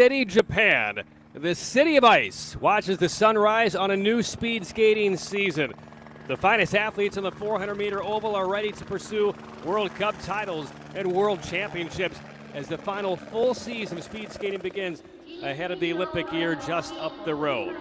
City, Japan. The City of Ice watches the sunrise on a new speed skating season. The finest athletes on the 400-meter oval are ready to pursue World Cup titles and World Championships as the final full season of speed skating begins ahead of the Olympic year just up the road.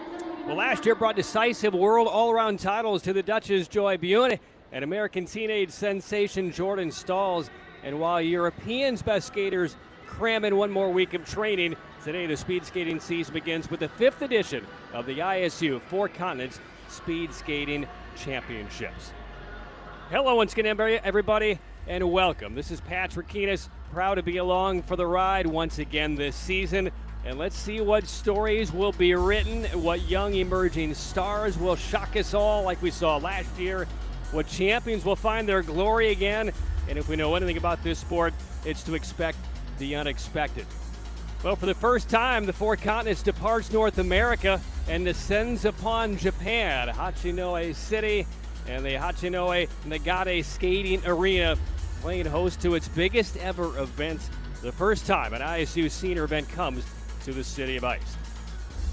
Well, last year brought decisive world all-around titles to the Dutch's Joy Bune and American teenage sensation Jordan Stalls. And while Europeans' best skaters cram in one more week of training, today the speed skating season begins with the 5th edition of the ISU Four Continents Speed Skating Championships. Hello once again, everybody, and welcome. This is Patrick Keenis, proud to be along for the ride once again this season. And let's see what stories will be written, what young emerging stars will shock us all like we saw last year, what champions will find their glory again. And if we know anything about this sport, it's to expect the unexpected. Well, for the first time, the Four Continents departs North America and descends upon Japan. Hachinohe City and the Hachinohe Nagate Skating Arena playing host to its biggest ever event. The first time an ISU senior event comes to the City of Ice.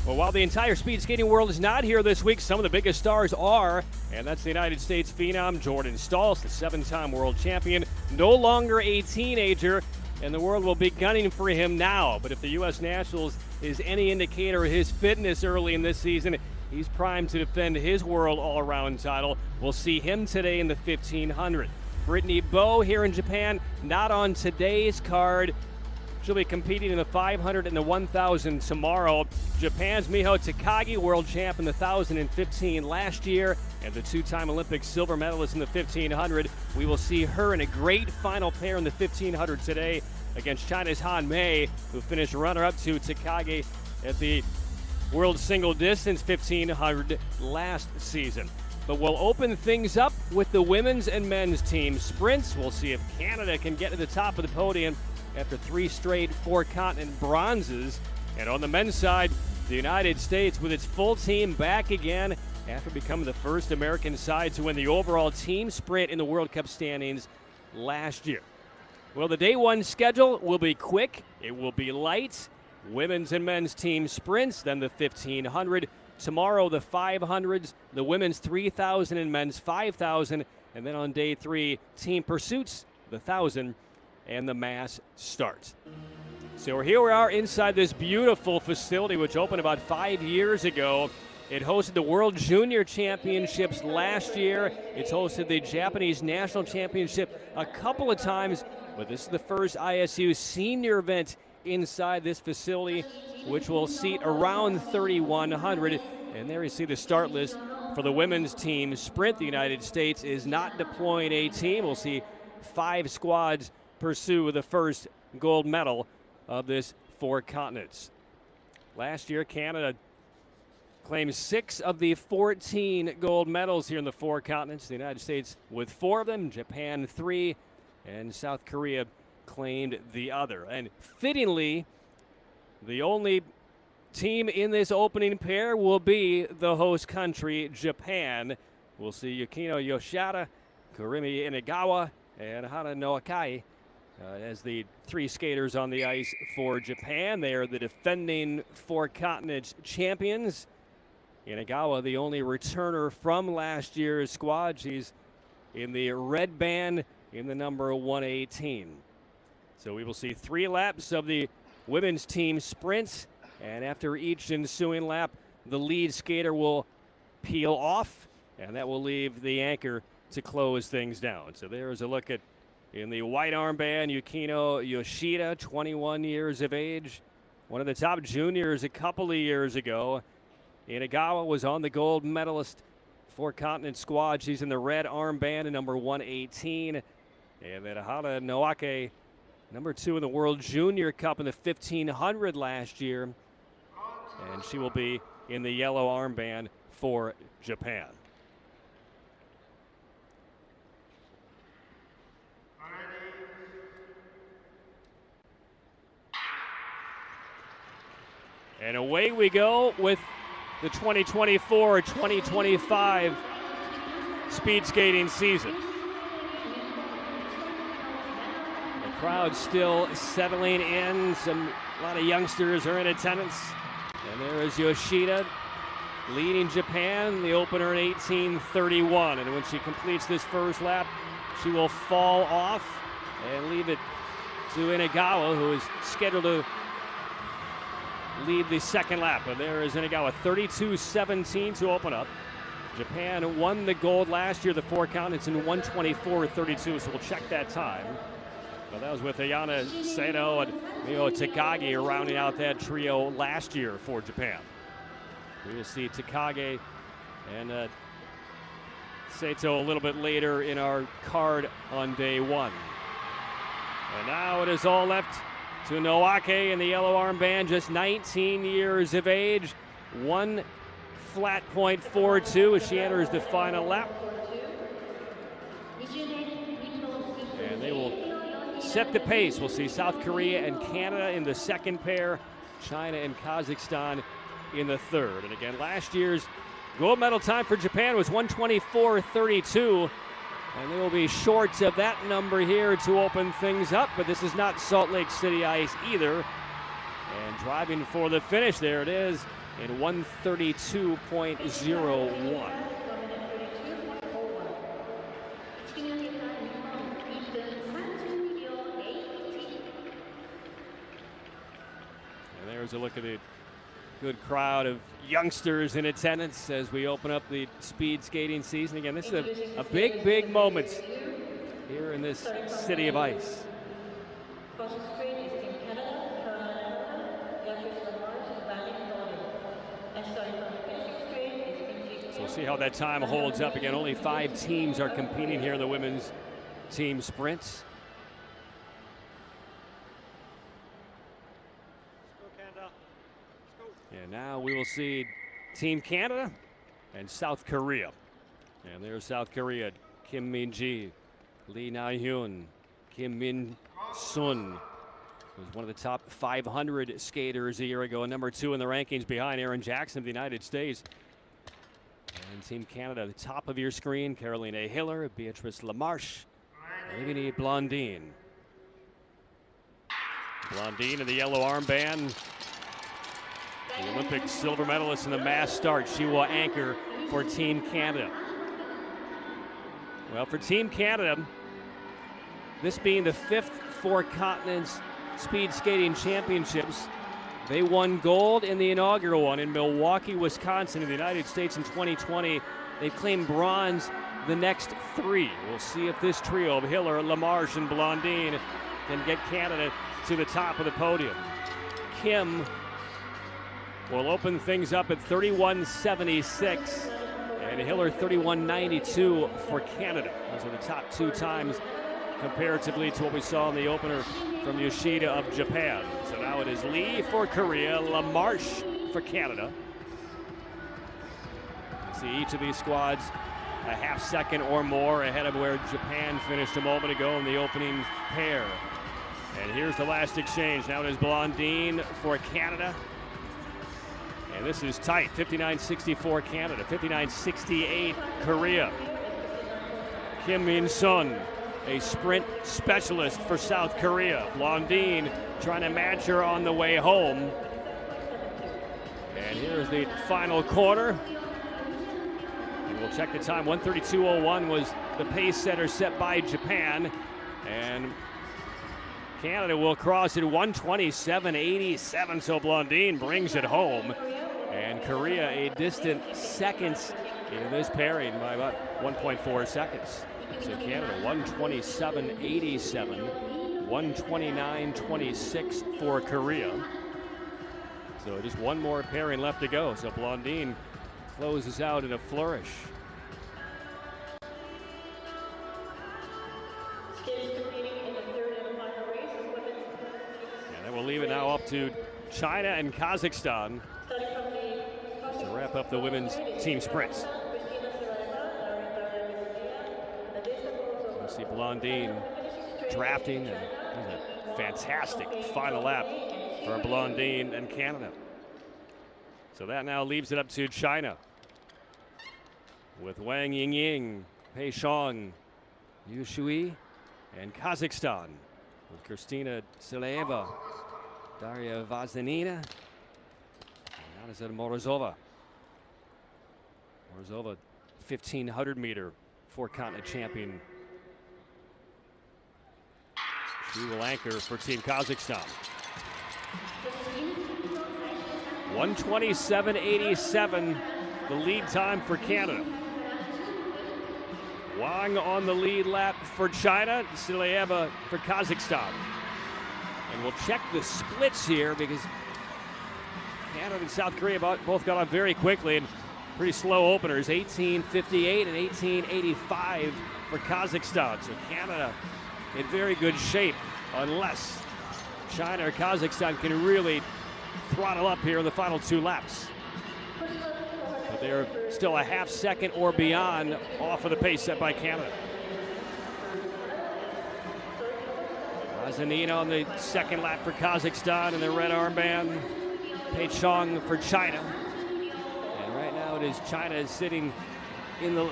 Well, while the entire speed skating world is not here this week, some of the biggest stars are, and that's the United States phenom Jordan Stalls, the 7-time world champion, no longer a teenager, and the world will be gunning for him now. But if the U.S. Nationals is any indicator of his fitness early in this season, he's primed to defend his world all-around title. We'll see him today in the 1500. Brittany Bowe here in Japan, not on today's card. She'll be competing in the 500 and the 1,000 tomorrow. Japan's Miho Takagi, world champ in the 1,015 last year, and the 2-time Olympic silver medalist in the 1,500. We will see her in a great final pair in the 1,500 today against China's Han Mei, who finished runner-up to Takagi at the World Single Distance 1,500 last season. But we'll open things up with the women's and men's team sprints. We'll see if Canada can get to the top of the podium after 3 straight four-continent bronzes. And on the men's side, the United States with its full team back again after becoming the first American side to win the overall team sprint in the World Cup standings last year. Well, the day one schedule will be quick. It will be light. Women's and men's team sprints, then the 1,500. Tomorrow, the 500s, the women's 3,000 and men's 5,000. And then on day 3, team pursuits, the 1,000. And the mass starts. So here we are inside this beautiful facility, which opened about 5 years ago. It hosted the World Junior Championships last year. It's hosted the Japanese National Championship a couple of times, but this is the first ISU senior event inside this facility, which will seat around 3,100. And there you see the start list for the women's team sprint. The United States is not deploying a team. We'll see 5 squads pursue the first gold medal of this Four Continents. Last year, Canada claimed 6 of the 14 gold medals here in the Four Continents. The United States with 4 of them, Japan 3, and South Korea claimed the other. And fittingly, the only team in this opening pair will be the host country, Japan. We'll see Yukino Yoshida, Kurimi Inagawa, and Hana Noakai as the 3 skaters on the ice for Japan. They are the defending Four Continents champions. Inagawa, the only returner from last year's squad. She's in the red band in the number 118. So we will see 3 laps of the women's team sprints, and after each ensuing lap, the lead skater will peel off, and that will leave the anchor to close things down. So there's a look at, in the white armband, Yukino Yoshida, 21 years of age, one of the top juniors a couple of years ago. Inagawa was on the gold medalist Four Continent squad. She's in the red armband at number 118. And then Hana Noake, number 2 in the World Junior Cup in the 1,500 last year. And she will be in the yellow armband for Japan. And away we go with the 2024-2025 speed skating season. The crowd still settling in. Some A lot of youngsters are in attendance. And there is Yoshida leading Japan, the opener in 18:31. And when she completes this first lap, she will fall off and leave it to Inagawa, who is scheduled to lead the second lap. But there is Inagawa, 32:17 to open up. Japan won the gold last year, the 4 count. It's in 1:24:32, so we'll check that time. But that was with Ayana Sato and Mio Takagi rounding out that trio last year for Japan. We will see Takagi and Sato a little bit later in our card on day 1. And now it is all left to Noake in the yellow armband, just 19 years of age. 1 flat .42 as she enters the final lap. And they will set the pace. We'll see South Korea and Canada in the second pair, China and Kazakhstan in the third. And again, last year's gold medal time for Japan was 1:24:32, and they will be short of that number here to open things up, but this is not Salt Lake City ice either. And driving for the finish, there it is, in 1:32.01. And there's a look at the good crowd of youngsters in attendance as we open up the speed skating season. Again, this is a big, big moment here in this city of ice. So we'll see how that time holds up. Again, only 5 teams are competing here in the women's team sprints. And now we will see Team Canada and South Korea. And there's South Korea, Kim Min-ji, Lee Na-hyun, Kim Min-sun, who's one of the top 500 skaters a year ago, and number 2 in the rankings behind Aaron Jackson of the United States. And Team Canada, the top of your screen, Caroline Hiller, Beatrice Lamarche, Olivia Blondin. Blondin in the yellow armband. The Olympic silver medalist in the mass start. She will anchor for Team Canada. Well, for Team Canada, this being the 5th Four Continents Speed Skating Championships, they won gold in the inaugural one in Milwaukee, Wisconsin in the United States in 2020. They claimed bronze the next 3. We'll see if this trio of Hiller, Lamarche, and Blondin can get Canada to the top of the podium. Kim will open things up at 31:76, and Hiller 31:92 for Canada. Those are the top 2 times comparatively to what we saw in the opener from Yoshida of Japan. So now it is Lee for Korea, Lamarche for Canada. You see each of these squads a half second or more ahead of where Japan finished a moment ago in the opening pair. And here's the last exchange. Now it is Blondin for Canada. And this is tight, 59-64 Canada, 59-68 Korea. Kim Min-sun, a sprint specialist for South Korea. Blondin trying to match her on the way home. And here's the final corner. And we'll check the time. 1:32.01 was the pace setter set by Japan. And Canada will cross at 1:27.87, so Blondin brings it home. And Korea a distant second in this pairing by about 1.4 seconds. So Canada 1:27.87, 1:29.26 for Korea. So just one more pairing left to go. So Blondin closes out in a flourish. And that will leave it now up to China and Kazakhstan to wrap up the women's team sprints. We'll see Blondin drafting, and a fantastic final lap for Blondin and Canada. So that now leaves it up to China with Wang Yingying, Pei Shong, Yu Shui, and Kazakhstan with Kristina Selaeva Daria Vazanina. Now is Morozova. Morozova, 1,500 meter four-continent champion. She will anchor for Team Kazakhstan. 127.87, the lead time for Canada. Wang on the lead lap for China, Silayeva for Kazakhstan. And we'll check the splits here because Canada and South Korea both got on very quickly and pretty slow openers. 18.58 and 18.85 for Kazakhstan. So Canada in very good shape unless China or Kazakhstan can really throttle up here in the final two laps. But they're still a half second or beyond off of the pace set by Canada. Vazanina on the second lap for Kazakhstan in the red armband. Pei Chong for China. And right now it is China sitting in the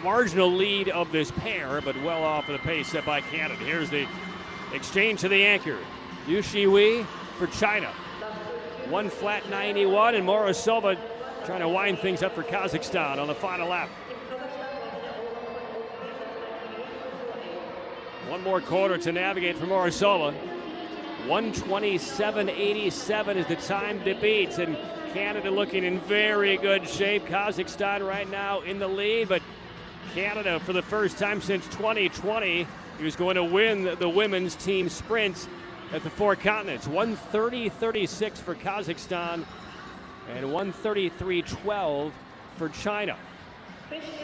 marginal lead of this pair, but well off of the pace set by Canada. Here's the exchange to the anchor. Yu Shiwei for China. 1 flat 91, and Morozova trying to wind things up for Kazakhstan on the final lap. One more quarter to navigate for Morozova. 127.87 is the time to beat, and Canada looking in very good shape. Kazakhstan right now in the lead, but Canada for the first time since 2020 is going to win the women's team sprint at the four continents. 130.36 for Kazakhstan and 133.12 for China.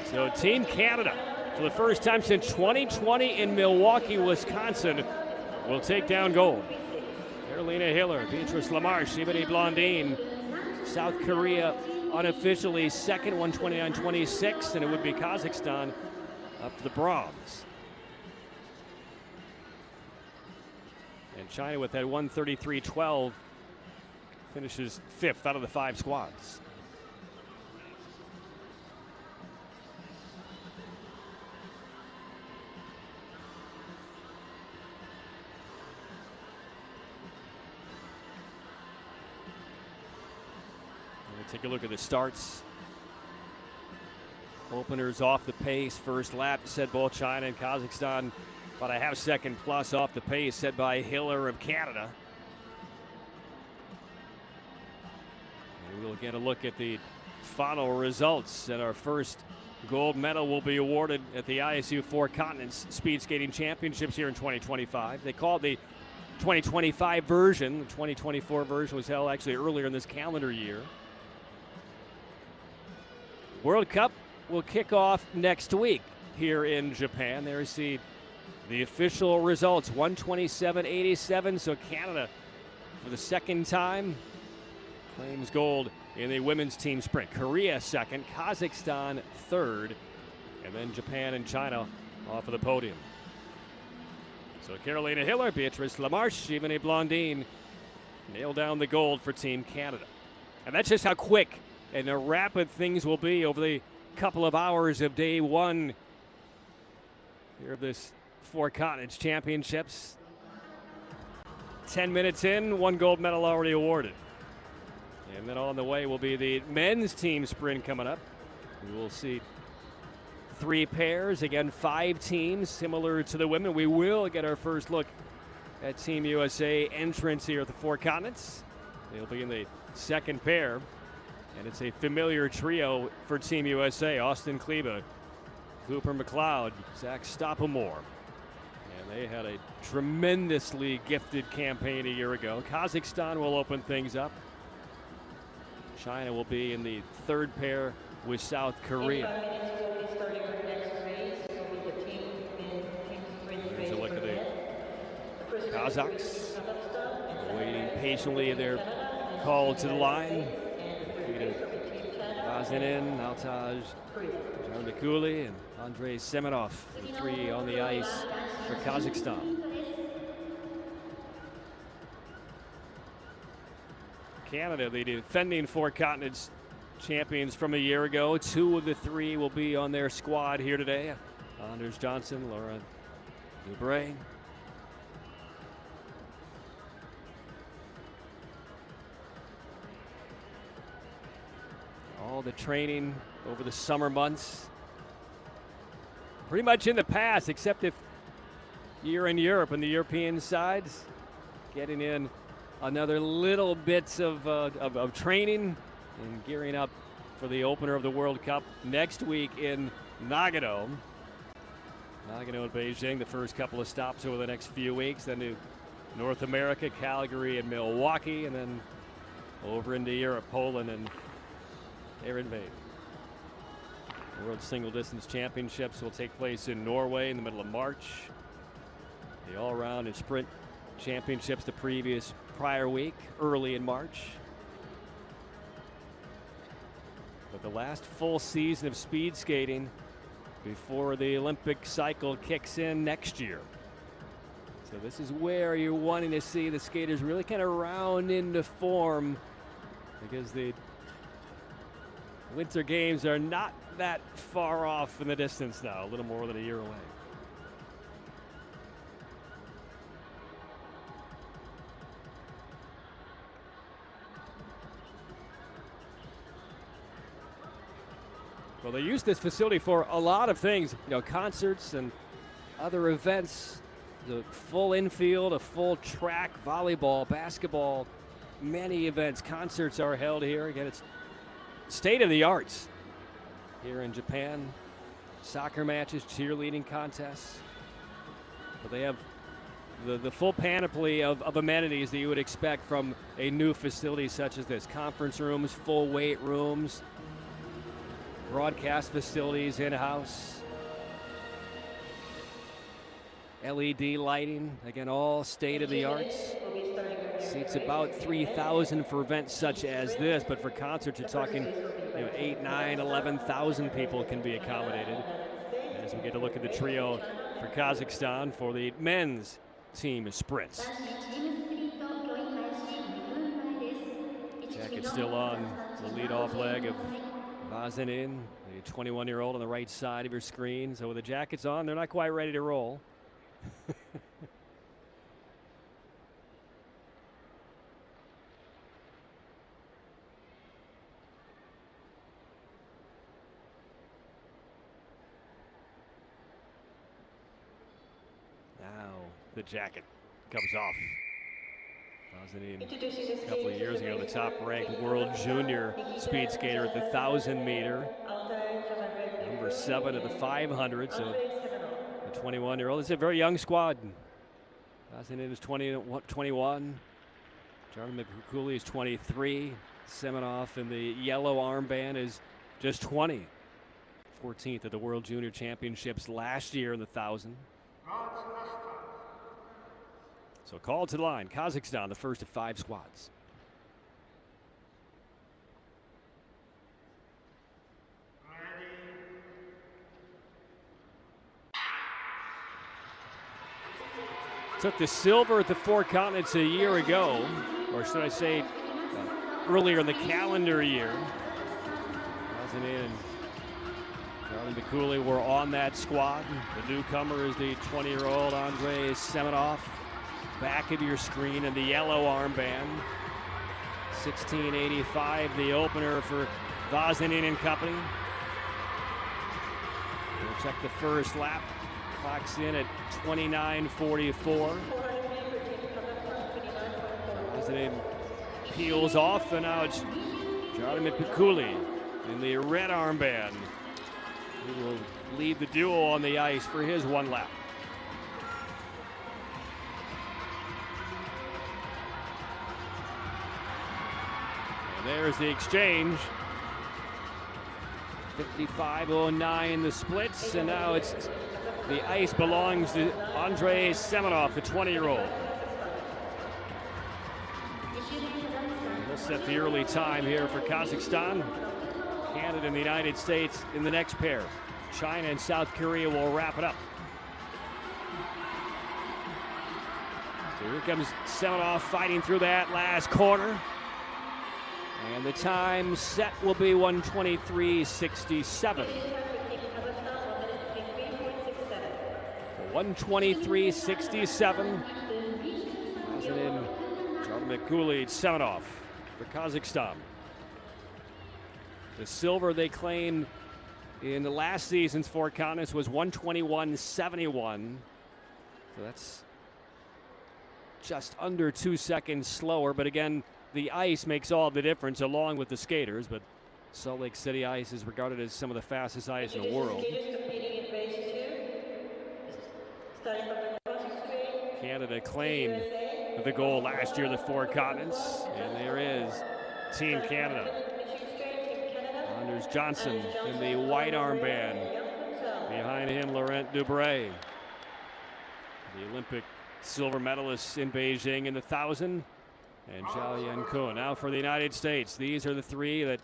So Team Canada, for the first time since 2020 in Milwaukee, Wisconsin, will take down gold. Carolina Hiller, Beatrice Lamarche, Ebony Blondin. South Korea unofficially second, 129.26, and it would be Kazakhstan up for the bronze. And China with that 133.12 finishes fifth out of the five squads. We'll take a look at the starts. Openers off the pace. First lap set both China and Kazakhstan about a half second plus off the pace set by Hiller of Canada. And we'll get a look at the final results, and our first gold medal will be awarded at the ISU Four Continents Speed Skating Championships here in 2025. They call it the 2025 version. The 2024 version was held actually earlier in this calendar year. World Cup will kick off next week here in Japan. There you see the official results, 127.87. So Canada, for the second time, claims gold in the women's team sprint. Korea second, Kazakhstan third, and then Japan and China off of the podium. So Carolina Hiller, Beatrice Lamarche, Ebony Blondin nailed down the gold for Team Canada. And that's just how quick and rapid things will be over the couple of hours of day one here of this Four Continents Championships. 10 minutes in, one gold medal already awarded. And then on the way will be the men's team sprint coming up. We will see three pairs, again 5 teams similar to the women. We will get our first look at Team USA entrants here at the Four Continents. They'll be in the second pair. And it's a familiar trio for Team USA. Austin Kleba, Cooper McLeod, Zach Stoppelmoor. And they had a tremendously gifted campaign a year ago. Kazakhstan will open things up. China will be in the third pair with South Korea. Here's a look at the Kazakhs waiting patiently. They're called to the line. Vazinin, Altaj, Jarnikuli, and Andrei Semenov, the three on the ice for Kazakhstan. Canada, the defending Four Continents champions from a year ago. 2 of the 3 will be on their squad here today. Anders Johnson, Laura Dubray. all the training over the summer months. Pretty much in the past, except if you're in Europe and the European sides, getting in another little bits of training and gearing up for the opener of the World Cup next week in Nagano. Nagano and Beijing, the first couple of stops over the next few weeks. Then to North America, Calgary and Milwaukee, and then over into Europe, Poland and Erevin. The World Single Distance Championships will take place in Norway in the middle of March. The all-round and sprint championships the prior week, early in March. But the last full season of speed skating before the Olympic cycle kicks in next year. So this is where you're wanting to see the skaters really kind of round into form, because the Winter Games are not that far off in the distance now, a little more than a year away. Well, they use this facility for a lot of things, concerts and other events. The full infield, a full track, volleyball, basketball, many events, concerts are held here. Again, it's state of the arts here in Japan. Soccer matches, cheerleading contests. But they have the full panoply of amenities that you would expect from a new facility such as this. Conference rooms, full weight rooms, broadcast facilities in-house, LED lighting, again, all state-of-the-arts. Seats about 3,000 for events such as this, but for concerts, you're talking 8, 9, 11,000 people can be accommodated. As we get to look at the trio for Kazakhstan for the men's team sprints. Jacket still on the leadoff leg of Vazinin, the 21-year-old on the right side of your screen. So with the jackets on, they're not quite ready to roll. Now the jacket comes off. A couple of years ago, the top-ranked world junior speed skater at the 1,000 meter. Number 7 at the 500, so the 21-year-old. It's a very young squad. Vazinin is 21. Jarno Mikuli is 23. Semenov in the yellow armband is just 20. 14th at the World Junior Championships last year in the 1,000. So called to the line, Kazakhstan, the first of 5 squads. Took the silver at the Four Continents a year ago, or should I say earlier in the calendar year. Vazinin and Jarno Mikuli were on that squad. The newcomer is the 20-year-old Andrei Semenov. Back of your screen in the yellow armband. 1685, the opener for Vazinin and company. We'll check the first lap. Clocks in at 29:44. Vazinin peels off, and now it's Jarno Mikuli in the red armband, who will lead the duo on the ice for his one lap. There's the exchange. 55:09 the splits, and now the ice belongs to Andrei Semenov, the 20-year-old. He'll set the early time here for Kazakhstan. Canada and the United States in the next pair. China and South Korea will wrap it up. So here comes Semenov fighting through that last corner. And the time set will be 1:23.67. 1:23.67. Vazinin, Jarno Mikuli, Semenov for Kazakhstan. The silver they claimed in the last season's four continents was 121.71. So that's just under 2 seconds slower. But again, the ice makes all the difference along with the skaters. But Salt Lake City ice is regarded as some of the fastest ice in the world. Canada claimed the gold last year, the four continents. And there is Team Canada. Anders Johnson in the white armband. Behind him, Laurent Dubray, the Olympic silver medalist in Beijing in the 1,000. And Zhao Yankun. Now for the United States. These are the three that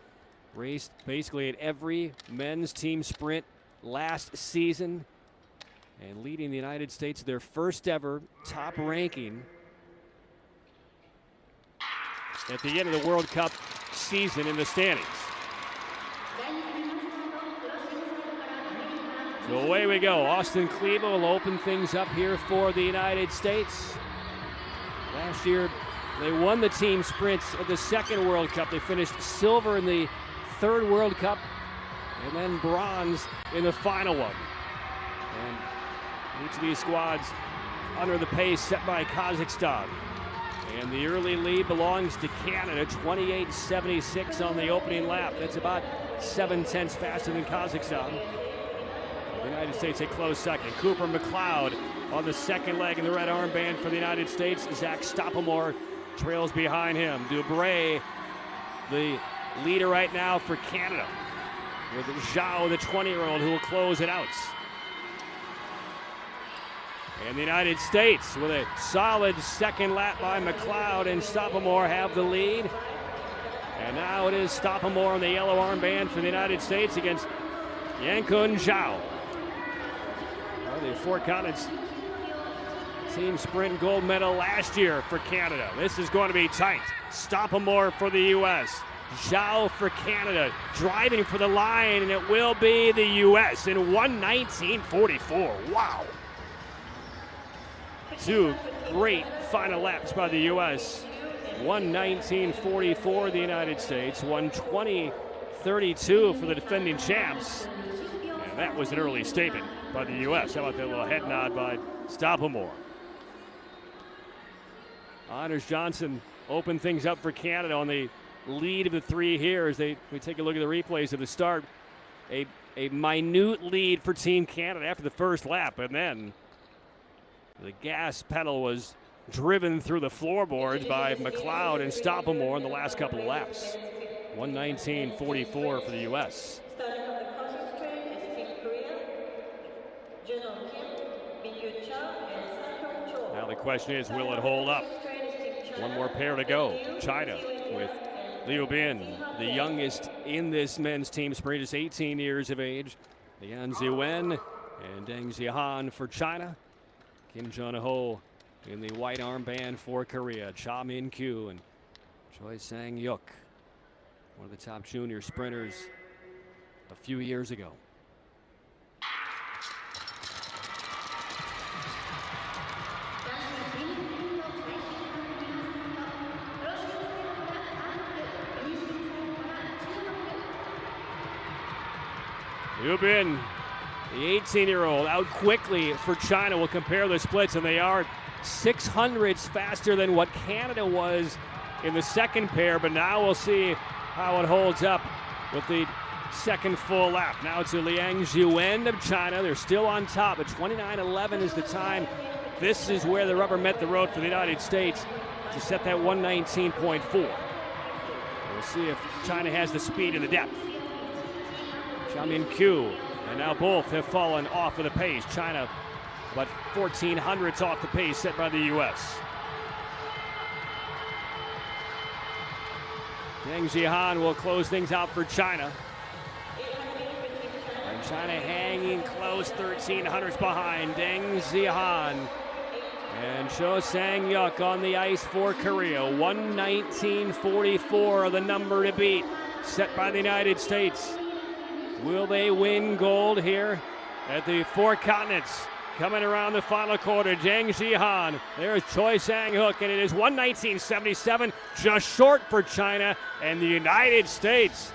raced basically at every men's team sprint last season and leading the United States to their first ever top ranking at the end of the World Cup season in the standings. So away we go. Austin Kleba will open things up here for the United States. Last year, they won the team sprints at the second World Cup. They finished silver in the third World Cup and then bronze in the final one. And each of these squads under the pace set by Kazakhstan. And the early lead belongs to Canada, 28.76 on the opening lap. That's about 7/10 faster than Kazakhstan. The United States a close second. Cooper McLeod on the second leg in the red armband for the United States. Zach Stoppelmoor trails behind him. Dubray, the leader right now for Canada, with Zhao, the 20-year-old, who will close it out. And the United States, with a solid second lap by McLeod and Stoppelmoor, have the lead. And now it is Stoppelmoor on the yellow armband for the United States against Yankun Zhao. The four continents team sprint gold medal last year for Canada. This is going to be tight. Stoppelmoor for the U.S. Zhao for Canada, driving for the line, and it will be the U.S. in 1:19.44. Wow. Two great final laps by the U.S. 1:19.44 the United States, 1:20.32 for the defending champs. And that was an early statement by the U.S. How about that little head nod by Stoppelmoor? Anders Johnson opened things up for Canada on the lead of the three here as we take a look at the replays of the start. A minute lead for Team Canada after the first lap, and then the gas pedal was driven through the floorboards by McLeod and Stoppelmoor in the last couple of laps. 1:19.44 for the U.S. Now the question is, will it hold up? One more pair to go. China with Liu Bin, the youngest in this men's team sprint, is 18 years of age. Lian Ziwen and Deng Zihan for China. Kim Jun-ho in the white armband for Korea. Cha Min-kyu and Choi Sang-yuk, one of the top junior sprinters a few years ago. Liu Bin, the 18-year-old, out quickly for China. Will compare the splits, and they are 600ths faster than what Canada was in the second pair, but now we'll see how it holds up with the second full lap. Now to Liang Jiwen of China. They're still on top, but 29:11 is the time. This is where the rubber met the road for the United States to set that 1:19.4. We'll see if China has the speed and the depth. Cha Min-kyu, and now both have fallen off of the pace. China, about 1400ths off the pace set by the U.S. Deng Zihan will close things out for China. And China hanging close, 1300ths behind. Deng Zihan and Cho Sang-yuk on the ice for Korea. 1:19.44, the number to beat, set by the United States. Will they win gold here at the four continents? Coming around the final quarter, Deng Zihan. There's Choi Sang-yuk, and it is 1:19.77, just short for China. And the United States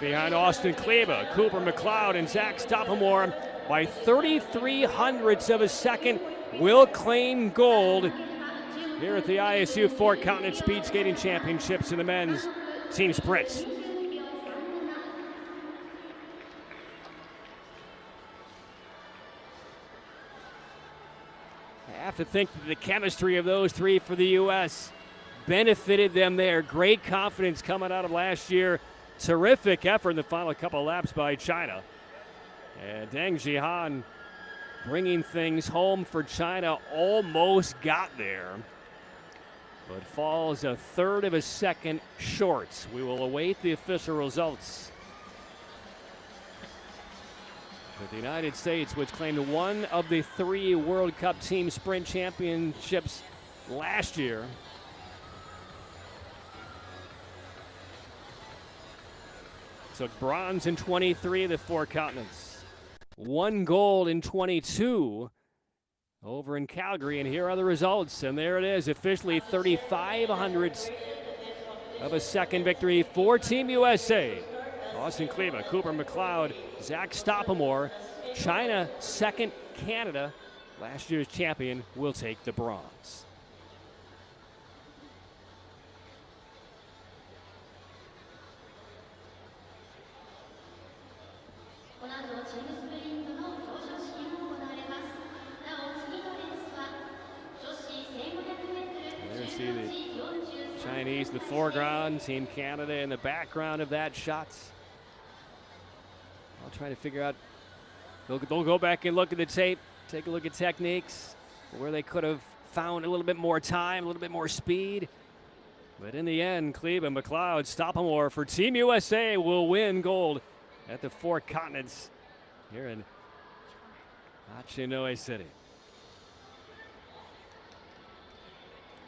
behind Austin Kleba, Cooper McLeod, and Zach Stoppamore by 33 hundredths of a second will claim gold here at the ISU Four Continent Speed Skating Championships in the men's team sprints. I have to think that the chemistry of those three for the U.S. benefited them there. Great confidence coming out of last year. Terrific effort in the final couple laps by China. And Deng Jihan bringing things home for China, almost got there, but falls a third of a second short. We will await the official results. But the United States, which claimed one of the 3 World Cup team sprint championships last year, took bronze in 23 of the 4 continents. 1 gold in 22 over in Calgary, and here are the results. And there it is, officially 35 hundredths of a second victory for Team USA. Austin Kleba, Cooper McLeod, Zach Stoppamore. China second, Canada, last year's champion, will take the bronze. There see the Chinese in the foreground, Team Canada in the background of that shot. I'll try to figure out, they'll go back and look at the tape, take a look at techniques, where they could have found a little bit more time, a little bit more speed. But in the end, Kleba, McLeod, Stoppamore for Team USA will win gold at the 4 continents here in Hachinohe City.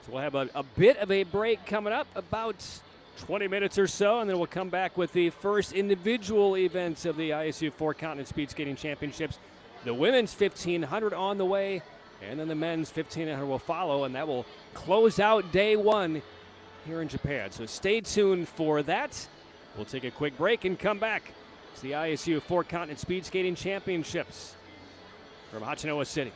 So we'll have a bit of a break coming up, about 20 minutes or so, and then we'll come back with the first individual events of the ISU Four Continent Speed Skating Championships. The women's 1500 on the way, and then the men's 1500 will follow, and that will close out day 1 here in Japan. So stay tuned for that. We'll take a quick break and come back. It's the ISU Four Continent Speed Skating Championships from Hachinohe City.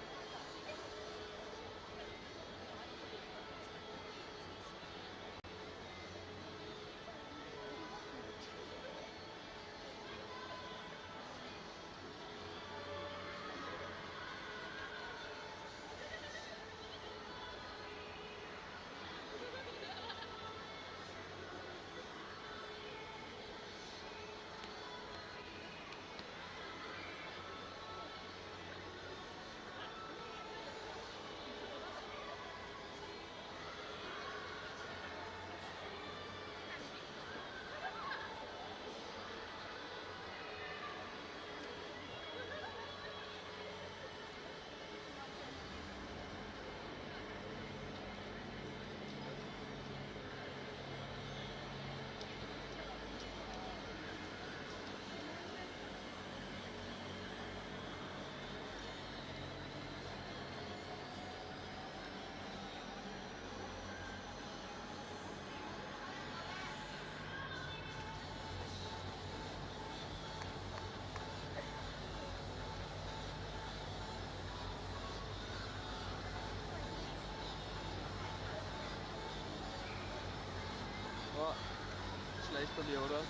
Schlecht bei dir, oder?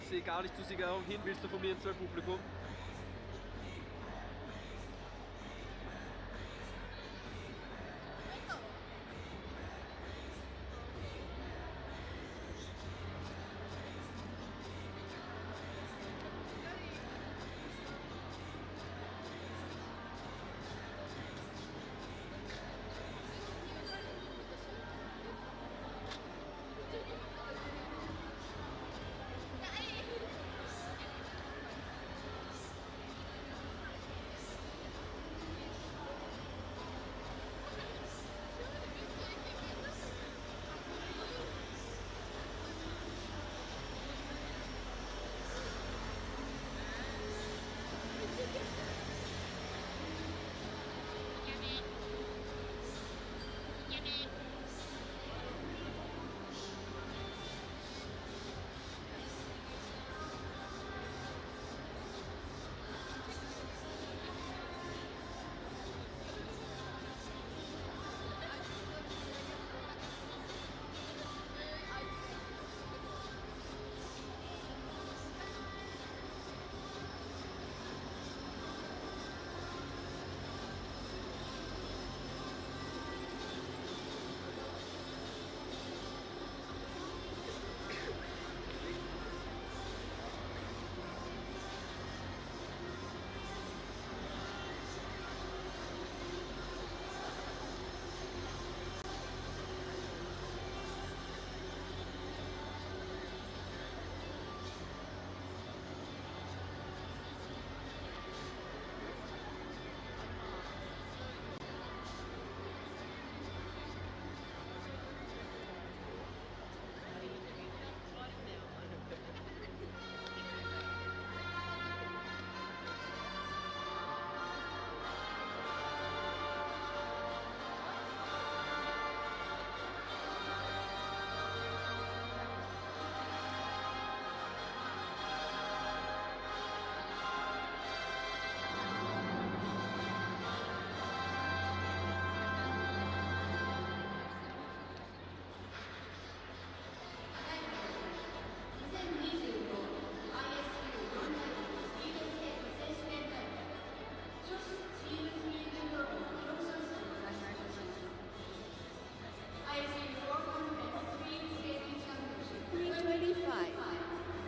sehe gar nicht zu Sie hin. Willst du von mir ins Publikum?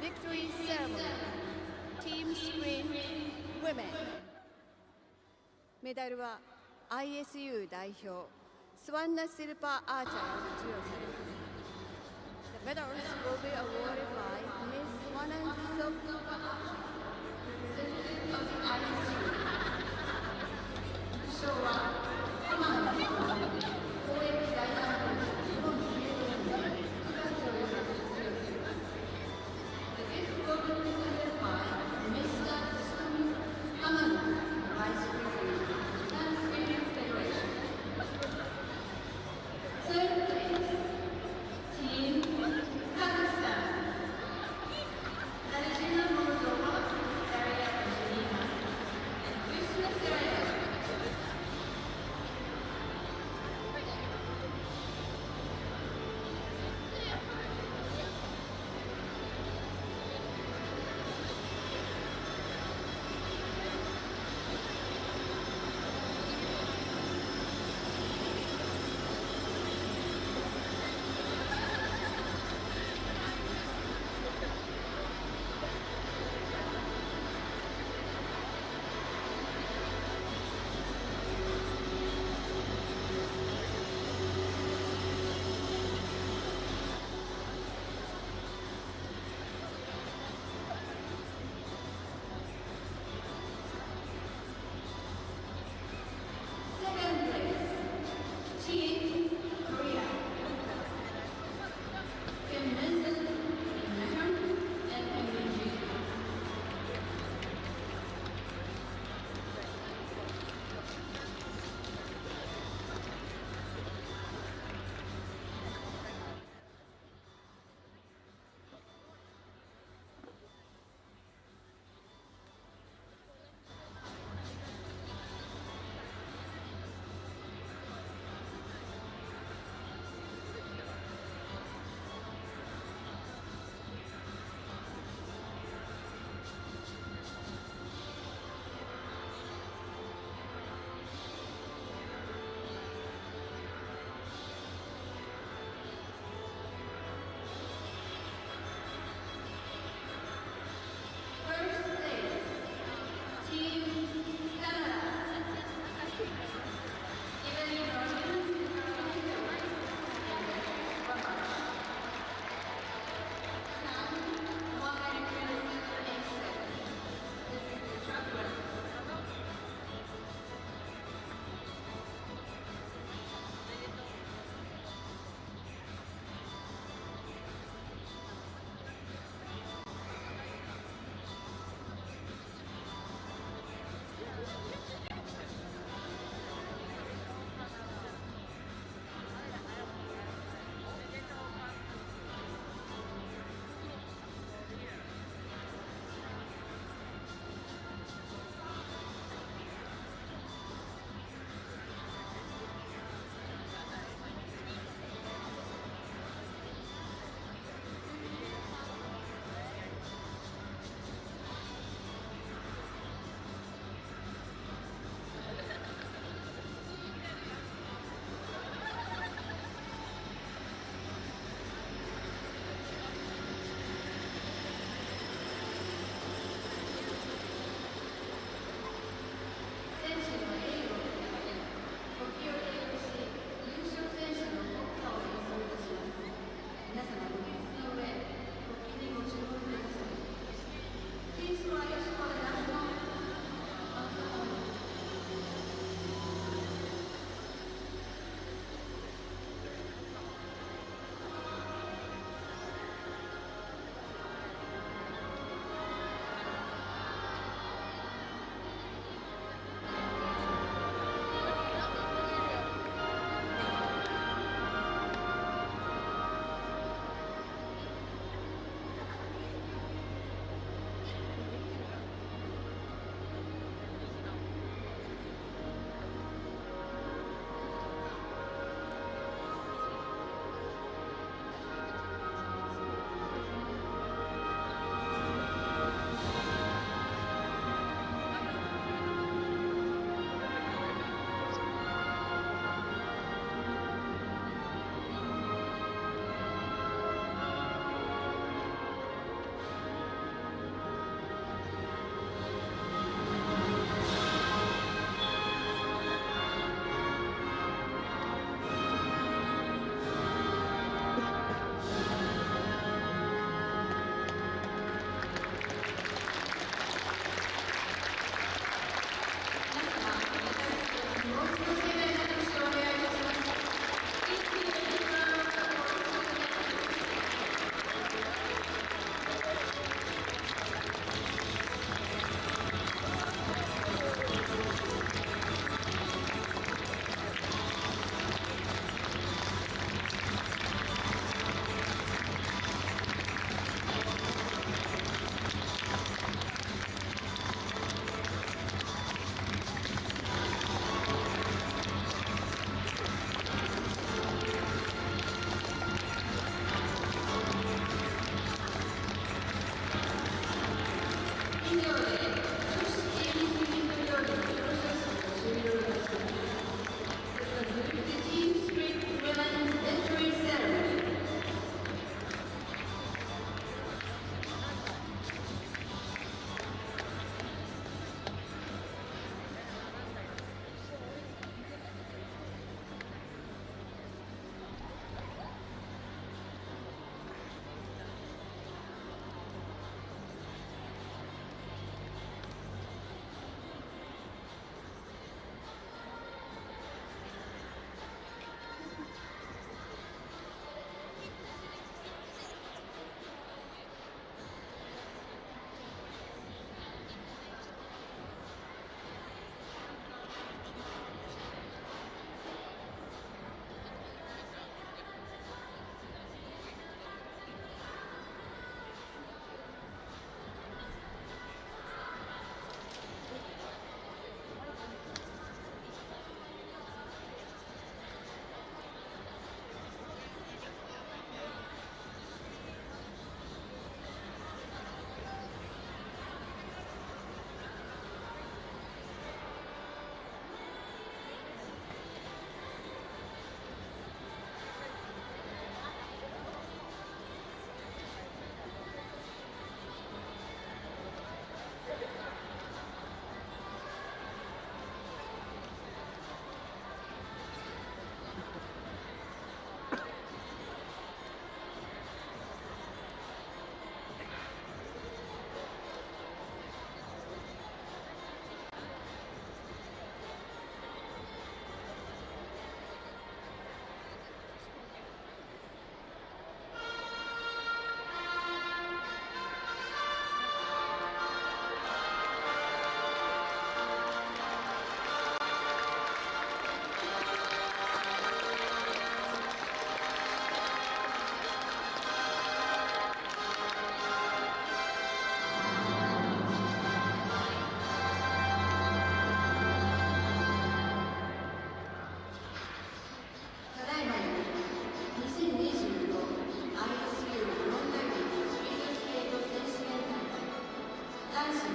Victory ceremony. Team sprint women. メダルは ISU 代表スワンナ・シルパー・アーチャーに授与されます。The medals will be awarded by Miss Swanan Silpa. President of the ISU. 賞は浜田さん、公益財団日本水泳連盟副会長より授与されます。The gift will be presented by Mr. Sun Hamada, Vice President, Japan Swimming Federation. Third place, Team Kazakhstan. Hachinohe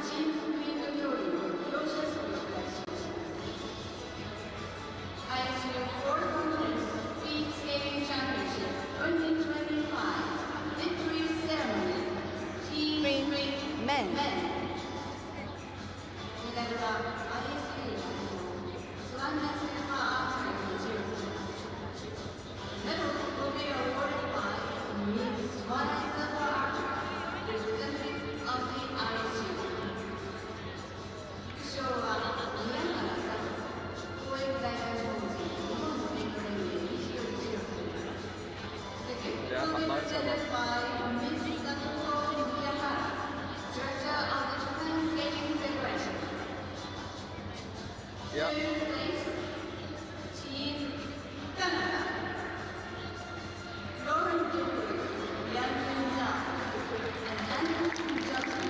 チームスプリント競技の表彰式を開始します。ISU World Conference Speed Skating Championship 2025 Victory Ceremony Team Sprint Men メダルは ISU スワンダスーパーアーチェリーに授与されます。Medals will be awarded by Miss Swan Super Archer, representative of the ISU. 副賞は宮原さん、公益財団法人日本スケート連盟理事より授与されます。The gift will be presented by Miss Satoru Miyahara, Director of the Japan Skating Federation. Third place, Team Canada. Lauren Dewey, Yang Zhao, and Andrew Johnson.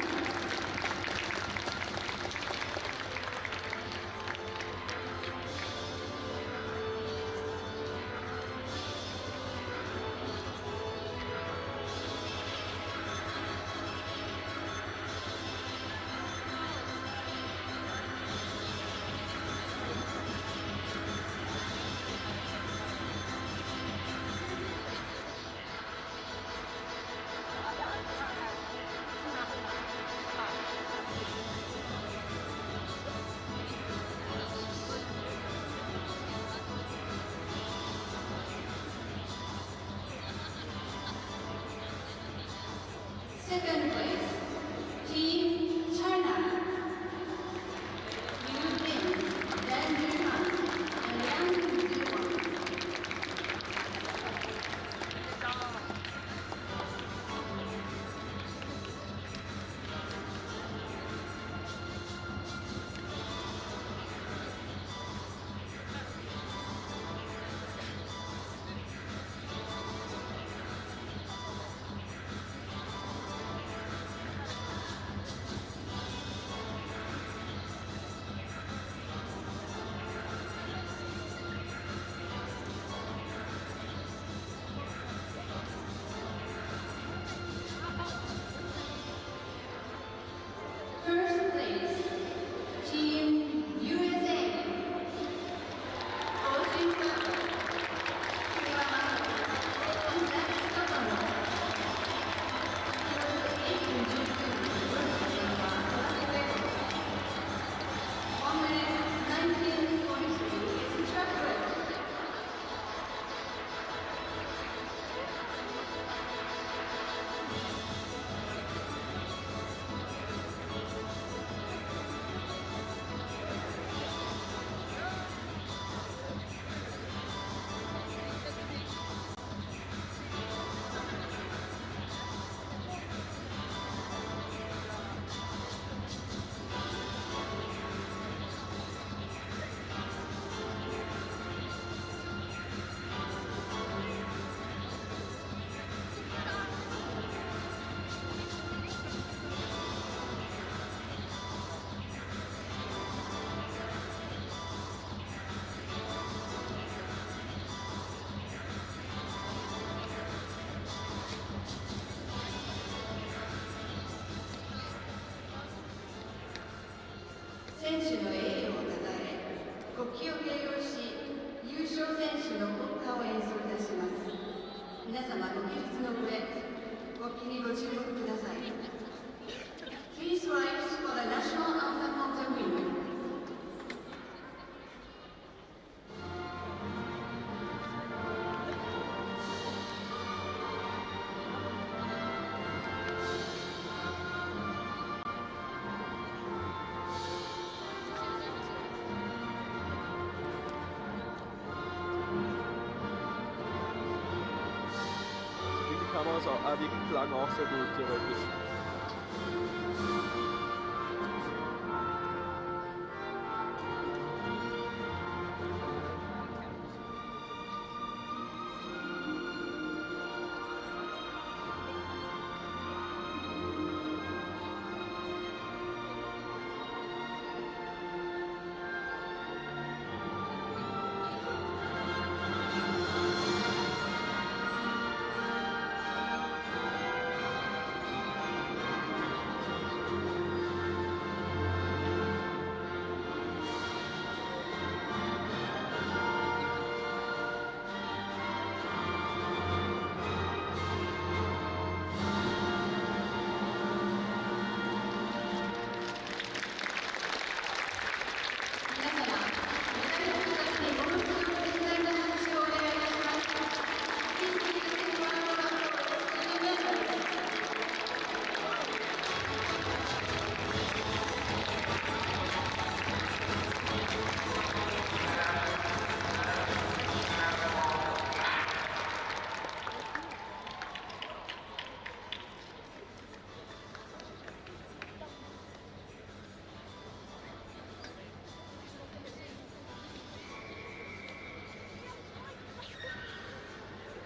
Second place, Team China. Liu Bin, Dan Yuhan, and Yang Ziwan. First place, Team USA. Coaching Papa, Kiwamato, and Zach Stefano. He was the 18-22 World Record. 1 minute 19.3 is the track record.選手の栄誉をたたえ、国旗を掲揚し、優勝選手の国歌を演奏いたします。皆様ご起立の上、国旗にご注目ください。Please rise for the national anthem of the winner. Die klang auch sehr gut, theoretisch.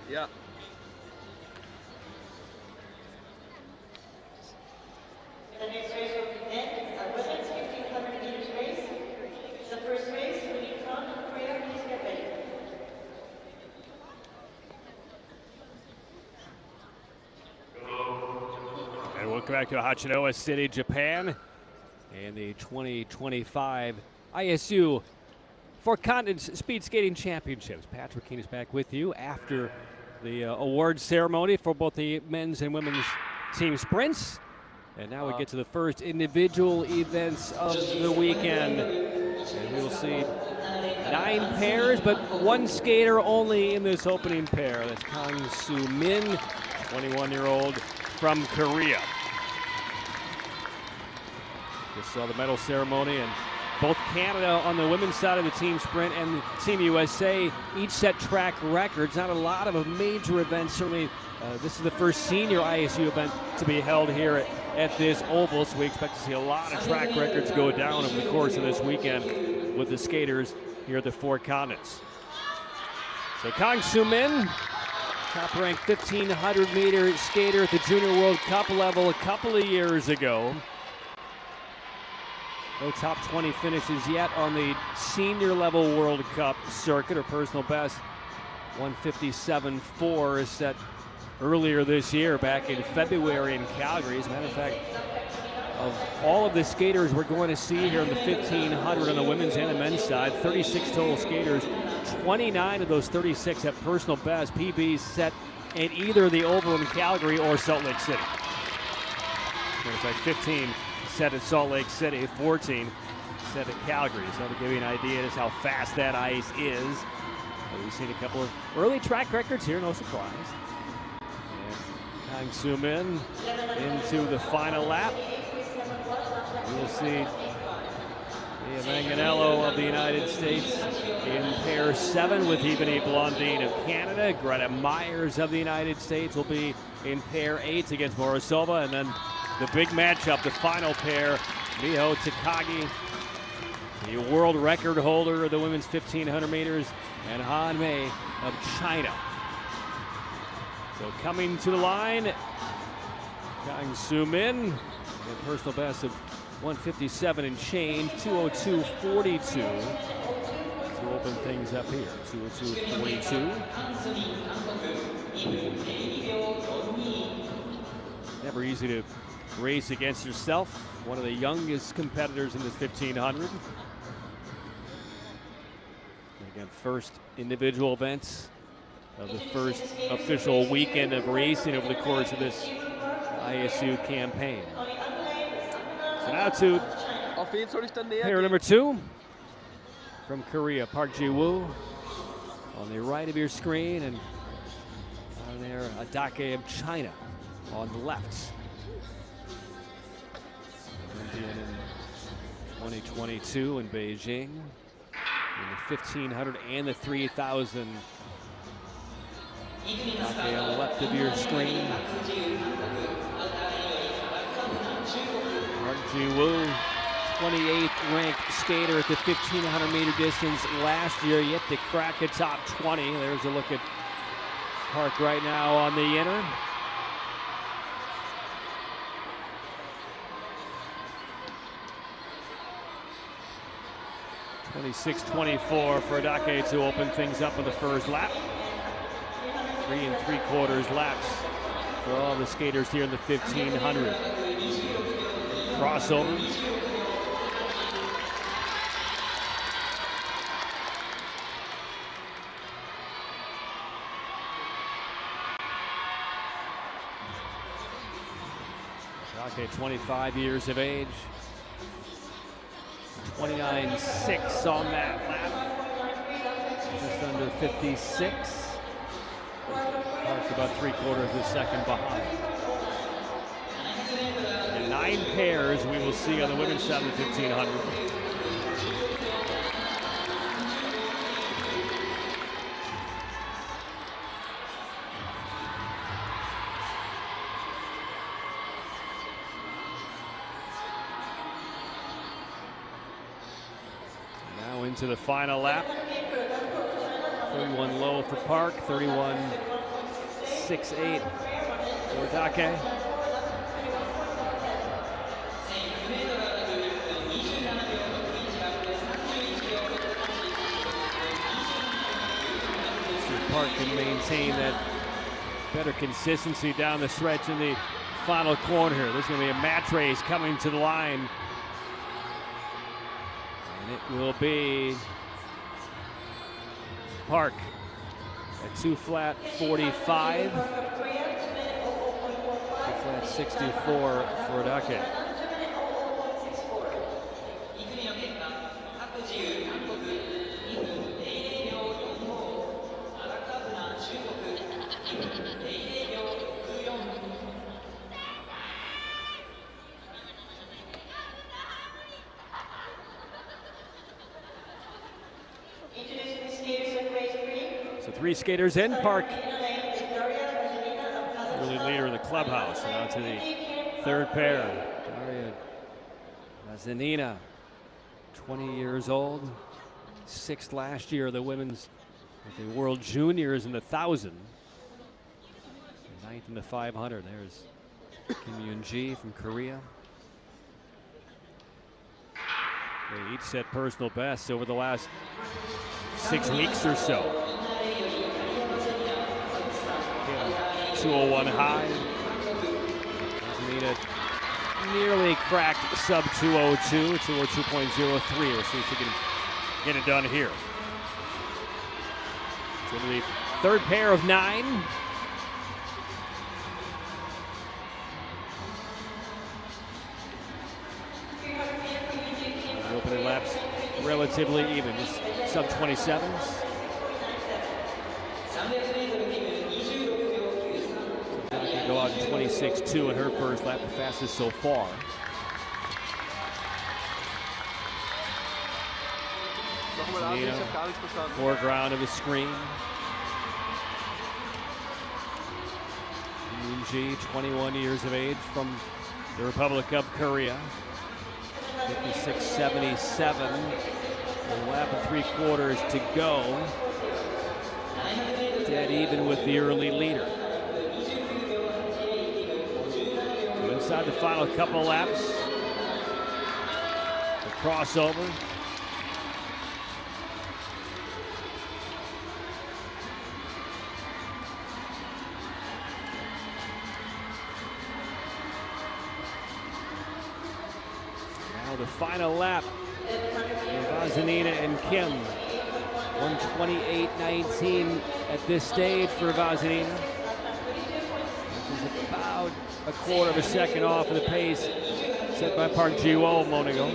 Yeah. The next race will begin, a women's 1500 meters race. The first race will be from Korea. Please get ready. And welcome back to Hachinohe City, Japan, and the 2025 ISU Four Continents Speed Skating Championships. Patrick Keane is back with you after the award ceremony for both the men's and women's team sprints. And now we get to the first individual events of the weekend. And we'll see 9 pairs, but one skater only in this opening pair. That's Kang Soo Min, 21-year-old from Korea. Just saw the medal ceremony, and both Canada on the women's side of the team sprint and Team USA each set track records. Not a lot of major events. Certainly, this is the first senior ISU event to be held here at this oval, so we expect to see a lot of track records go down over the course of this weekend with the skaters here at the Four Continents. So Kang Soo Min, top-ranked 1,500-meter skater at the Junior World Cup level a couple of years ago. No top 20 finishes yet on the senior level World Cup circuit. Her personal best, 157.4, is set earlier this year back in February in Calgary. As a matter of fact, of all of the skaters we're going to see here in the 1,500 on the women's and the men's side, 36 total skaters, 29 of those 36 have personal best PBs set in either the Oval in Calgary or Salt Lake City. As a matter of fact, 15 set at Salt Lake City, 14 set at Calgary. So to give you an idea just how fast that ice is. We've seen a couple of early track records here, no surprise. And Kang Soo Min into the final lap. We'll see Leah Manganello of the United States in pair 7 with Ebony Blondine of Canada. Greta Myers of the United States will be in pair 8 against Morozova, and then the big matchup, the final pair, Miho Takagi, the world record holder of the women's 1,500 meters, and Han Mei of China. So coming to the line, Kang Soo Min, a personal best of 157 and change, 202.42 to open things up here. 202.42. Never easy to race against yourself. One of the youngest competitors in this 1,500. Again, first individual events of the first official weekend of racing over the course of this ISU campaign. So now to pair number 2 from Korea, Park Ji-woo on the right of your screen, and on there, Adake of China on the left. In 2022 in Beijing, in the 1,500 and the 3,000. Okay, on the left of your screen, Park Ji-woo, 28th ranked skater at the 1,500 meter distance last year, yet to crack a top 20. There's a look at Park right now on the inner. 26-24 for Adake to open things up in the first lap. 3 3/4 laps for all the skaters here in the 1,500. Crossover. Adake, 25 years of age. 29.6 on that lap. Just under 56. Parked about 3/4 of a second behind. And 9 pairs we will see on the women's side of the 1,500. Into the final lap. 31 low for Park, 31 6'8" for Dake. Park can maintain that better consistency down the stretch in the final corner here. There's going to be a match race coming to the line. And it will be Park at 2 flat 45. 2 flat 64 for Dake. So 3 skaters in. Park, early leader in the clubhouse. And on to the 3rd pair. Daria Vazanina, 20 years old. 6th last year, the women's at the World Juniors in the 1,000. 9th in the 500. There's Kim Yoon-ji from Korea. They each set personal bests over the last 6 weeks or so. 201 high. Vazanina nearly cracked sub 202, 202.03. We'll see if she can get it done here. So the 3rd pair of 9. The opening laps relatively even, just sub 27s. Can go out in 26.2 in her first lap, the fastest so far. Foreground of the screen. Yoon-ji, 21 years of age, from the Republic of Korea. 56.77. A lap and 3/4 to go. Dead even with the early leader. So inside the final couple laps. The crossover. The final lap for Vazanina and Kim. 1:28.19 at this stage for Vazanina. Which is about 1/4 of a second off of the pace set by Park Ji-woo a moment ago.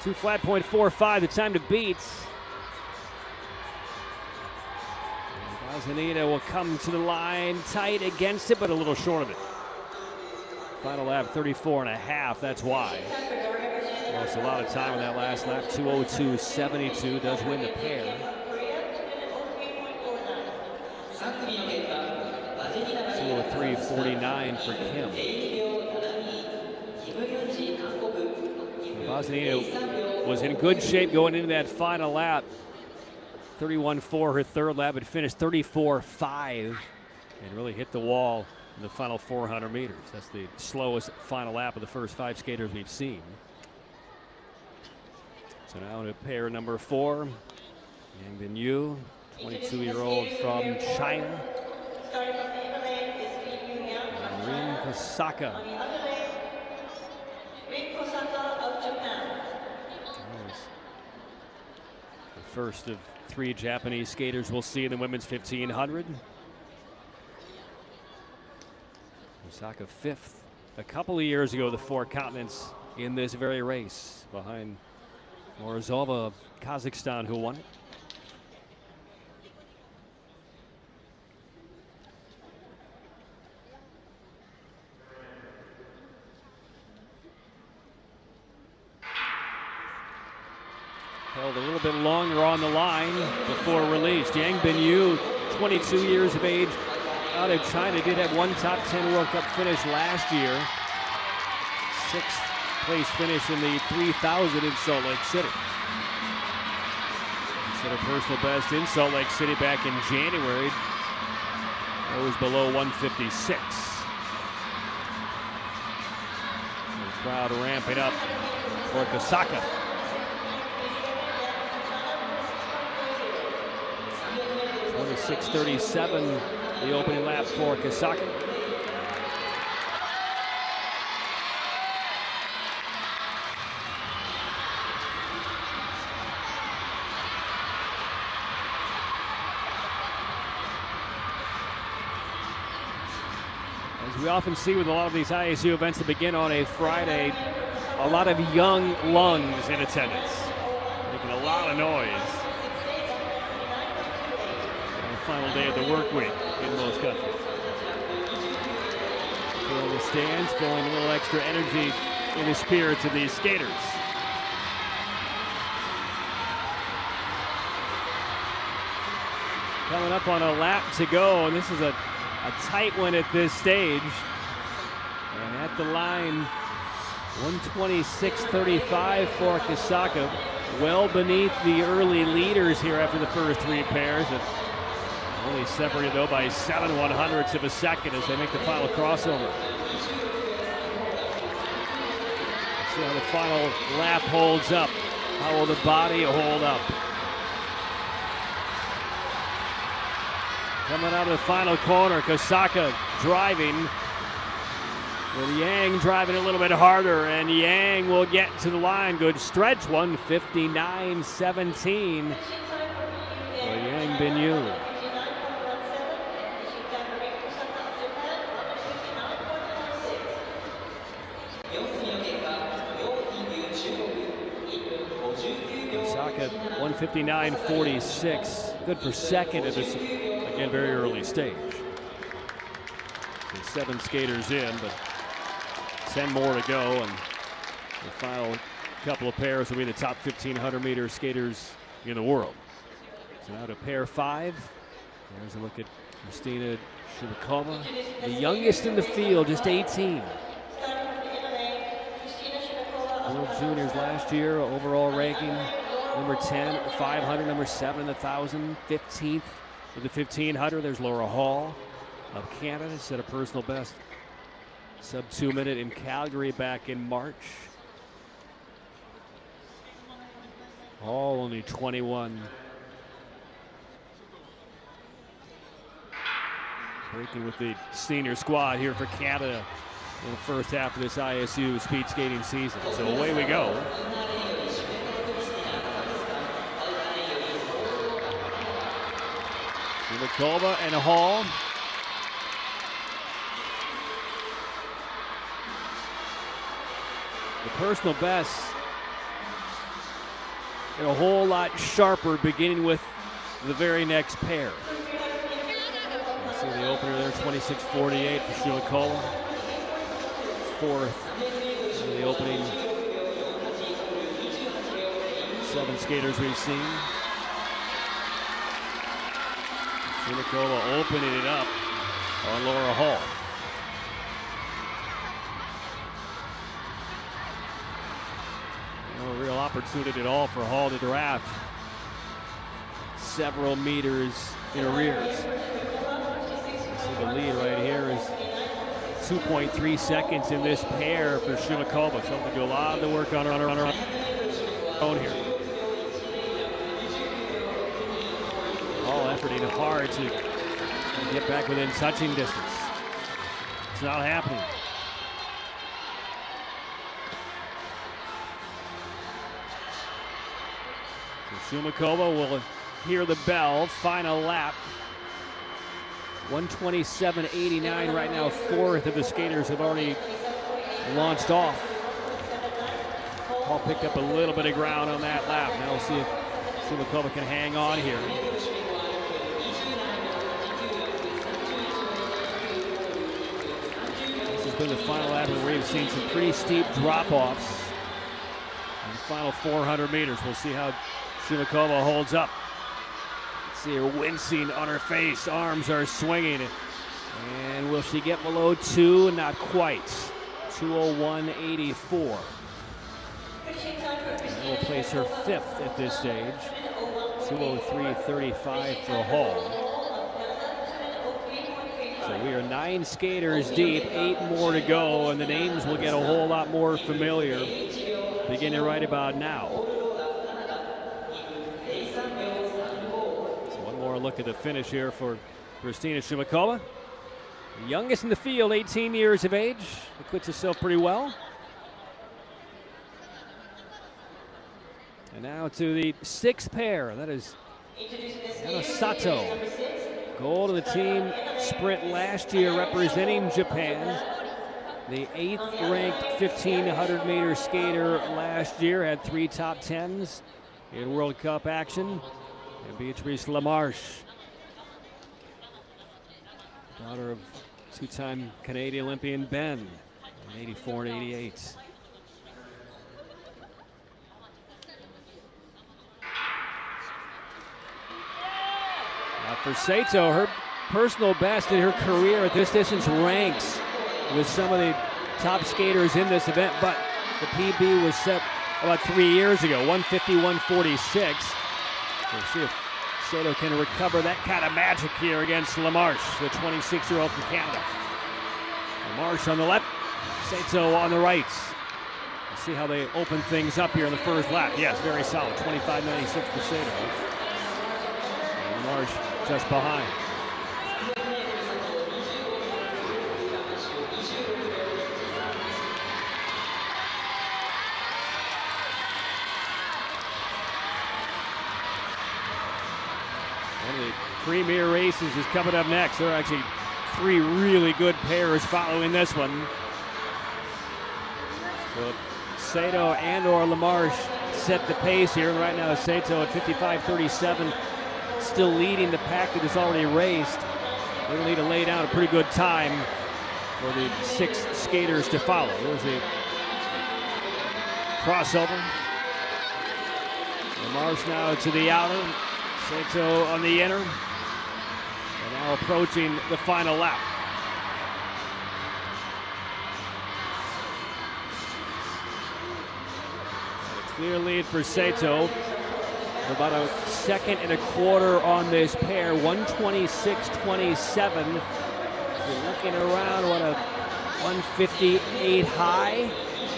Two flat .45, the time to beat. Vazanina will come to the line tight against it, but a little short of it. Final lap 34.5, that's why. Lost a lot of time on that last lap. 2:02.72 does win the pair. 2:03.49 for Kim. Vazanina was in good shape going into that final lap. 31.4 her 3rd lap, but finished 34.5 and really hit the wall in the final 400 meters. That's the slowest final lap of the first 5 skaters we've seen. So now to pair number 4, Yang Bin-yu, 22-year-old from China. And Rin Kosaka. The first of 3 Japanese skaters we'll see in the women's 1500. Osaka 5th a couple of years ago, the 4 continents in this very race, behind Morozova of Kazakhstan, who won it. Held a little bit longer on the line before released. Yang Bin-yu, 22 years of age, out of China, did have one top 10 World Cup finish last year. 6th place finish in the 3,000 in Salt Lake City. Set a personal best in Salt Lake City back in January. That was below 156. The crowd ramping up for Kasaka. .26:37, the opening lap for Kasaka. As we often see with a lot of these ISU events that begin on a Friday, a lot of young lungs in attendance, making a lot of noise on the final day of the work week in most countries. Filling the stands, feeling a little extra energy in the spirits of these skaters. Coming up on a lap to go, and this is a tight one at this stage. And at the line, 126.35 for Kasaka, well beneath the early leaders here after the first three pairs. And only separated though by 7/100ths of a second as they make the final crossover. Let's see how the final lap holds up. How will the body hold up? Coming out of the final corner, Kasaka driving, with Yang driving a little bit harder, and Yang will get to the line. Good stretch, 1:59.17 for Yang Binyu. Kasaka 1:59.46, good for second at this, again, very early stage. So 7 skaters in, but 10 more to go, and the final couple of pairs will be the top 1,500-meter skaters in the world. So now to pair 5. There's a look at Christina Shibakova, the youngest in the field, just 18. World Juniors last year, overall ranking number 10 at the 500, number 7 in the 1,000, 15th with the 1,500. There's Laura Hall of Canada, set a personal best sub 2 minute in Calgary back in March. Hall only 21. Breaking with the senior squad here for Canada in the first half of this ISU speed skating season. So away we go. Shibakova and Hall. The personal best get a whole lot sharper beginning with the very next pair. You see the opener there, 26.48 for Shibakova. 4th in the opening 7 skaters we've seen. Shibakova opening it up on Laura Hall. No real opportunity at all for Hall to draft. Several meters in arrears. See the lead right here is 2.3 seconds in this pair for Shibakova. She'll have to do a lot of the work on her own here. All efforting hard to get back within touching distance. It's not happening. So Shibakova will hear the bell. Final lap. 127.89 right now. 4th of the skaters have already launched off. Paul picked up a little bit of ground on that lap. Now we'll see if Shibakova can hang on here. This has been the final lap where we've seen some pretty steep drop-offs. In the final 400 meters, we'll see how Shibakova holds up. See her wincing on her face, arms are swinging. And will she get below 2? Not quite. 2:01.84. That will place her 5th at this stage. 2:03.35 for Hall. So we are 9 skaters deep, 8 more to go, and the names will get a whole lot more familiar beginning right about now. So one more look at the finish here for Christina Shumakova. The youngest in the field, 18 years of age. Acquits herself pretty well. And now to the 6th pair. That is Yana Sato. Gold of the team sprint last year representing Japan. The 8th ranked 1500 meter skater last year, had 3 top 10s in World Cup action. And Beatrice Lamarche, daughter of 2-time Canadian Olympian Ben in 84 and 88. Now for Sato, her personal best in her career at this distance ranks with some of the top skaters in this event, but the PB was set about 3 years ago, 150-146. We'll see if Sato can recover that kind of magic here against Lamarche, the 26-year-old from Canada. Lamarche on the left, Sato on the right. We'll see how they open things up here in the first lap. Yes, very solid, 25.96 for Sato. And Lamarche just behind. One of the premier races is coming up next. There are actually 3 really good pairs following this one. So Sato and or Lamarche set the pace here. And right now Sato at 55.37, still leading the pack that is already raced. They'll need to lay down a pretty good time for the 6 skaters to follow. There's a crossover. Lamarche now to the outer. Sato on the inner, and now approaching the final lap. A clear lead for Sato. About a 2.25 seconds on this pair, 126.27. You're looking around, what, a 158 high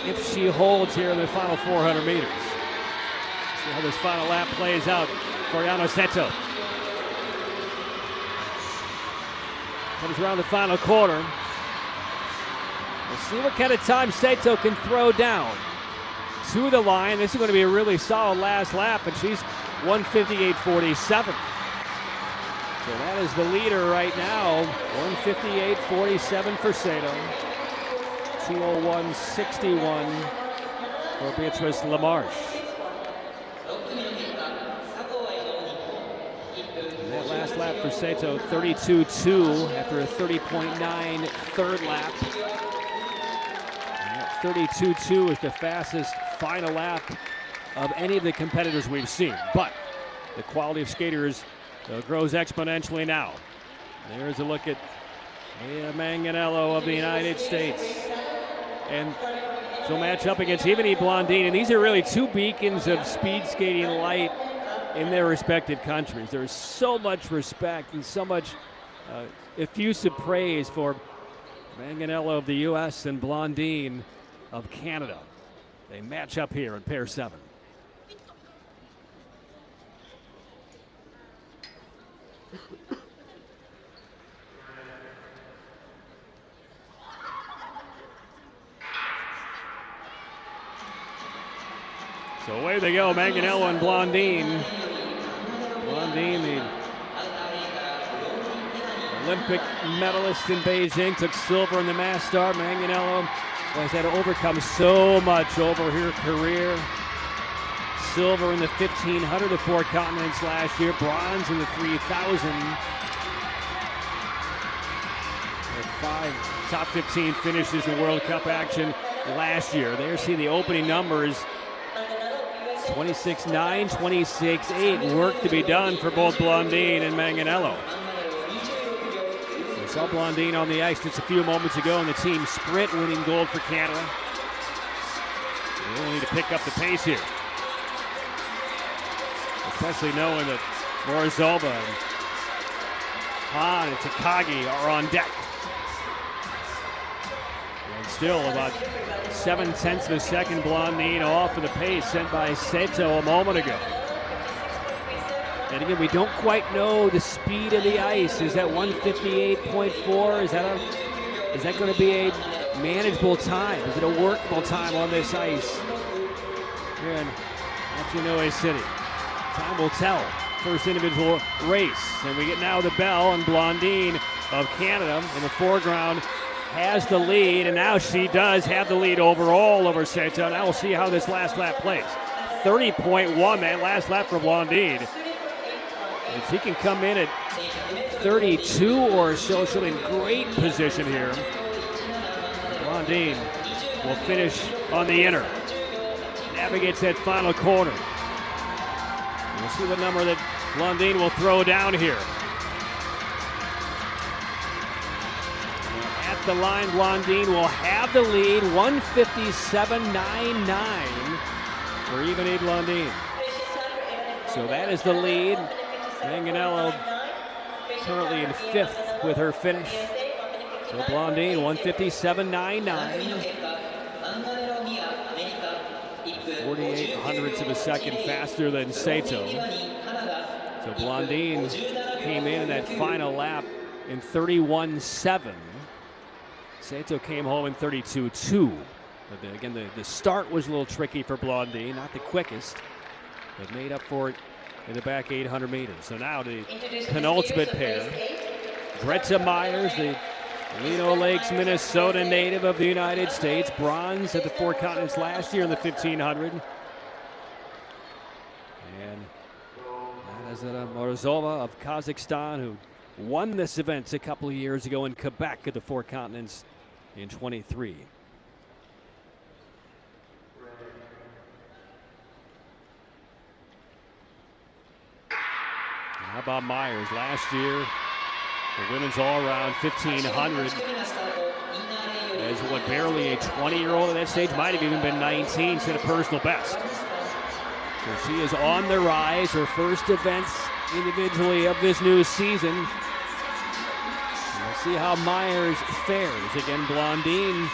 if she holds here in the final 400 meters. See how this final lap plays out for Yana Sato. Comes around the final quarter. We'll see what kind of time Sato can throw down to the line. This is going to be a really solid last lap, and she's 158.47. So that is the leader right now. 158.47 for Sato. 201.61 for Beatrice Lamarche. That last lap for Sato, 32.2 after a 30.9 third lap. And that 32.2 is the fastest final lap of any of the competitors we've seen. But the quality of skaters grows exponentially now. There's a look at Leah Manganello of the United States. And she'll match up against Yvonne Blondin. And these are really 2 beacons of speed skating light in their respective countries. There's so much respect and so much effusive praise for Manganello of the U.S. and Blondin of Canada. They match up here in pair 7. So away they go, Manganello and Blondin. Blondin, the Olympic medalist in Beijing, took silver in the mass start. Manganello has had to overcome so much over her career. Silver in the 1500 of 4 continents last year, bronze in the 3000. Had 5 top 15 finishes in World Cup action last year. There see the opening numbers. 26.9, 26.8. Work to be done for both Blondin and Manganello. We saw Blondin on the ice just a few moments ago in the team sprint, winning gold for Canada. They will need to pick up the pace here, especially knowing that Morozova and Han and Takagi are on deck. And still about 0.7 of a second Blondine off of the pace sent by Saito a moment ago. And again, we don't quite know the speed of the ice. Is that 158.4? Is that going to be a manageable time? Is it a workable time on this ice here in Hachinohe City? Time will tell. First individual race. And we get now the bell, and Blondine of Canada in the foreground has the lead, and now she does have the lead overall over Saito. Now we'll see how this last lap plays. 30.1, that last lap for Blondine. If she can come in at 32 or so, she'll be in great position here. Blondine will finish on the inner. Navigates that final corner. We'll see what number that Blondine will throw down here. At the line, Blondine will have the lead, 157.99 for even A Blondine. So that is the lead. Manganello currently in 5th with her finish. So Blondine, 157.99. 48 hundredths of a second faster than Saito. So Blondine came in that final lap in 31.7. Saito came home in 32.2. But again, the start was a little tricky for Blondine, not the quickest, but made up for it in the back 800 meters. So now the penultimate pair. Greta Myers, the Lino Lakes, Minnesota native of the United States, bronze at the Four Continents last year in the 1500. And that is Morozova of Kazakhstan, who won this event a couple of years ago in Quebec at the Four Continents in 23. How about Myers? Last year, the women's all-around 1500 as what, barely a 20-year-old at that stage, might have even been 19, set a personal best. So she is on the rise, her first events individually of this new season. We'll see how Myers fares. Again, Blondine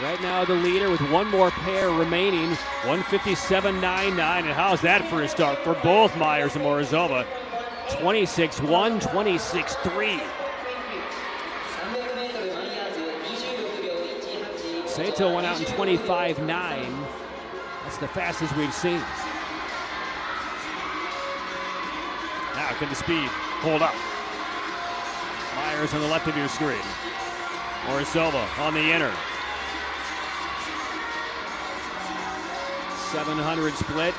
right now the leader with one more pair remaining, 157.99. And how's that for a start for both Myers and Morozova? 26.1, 26.3. Saito went out in 25.9. That's the fastest we've seen. Now can the speed hold up? Myers on the left of your screen. Morozova on the inner. 700 split.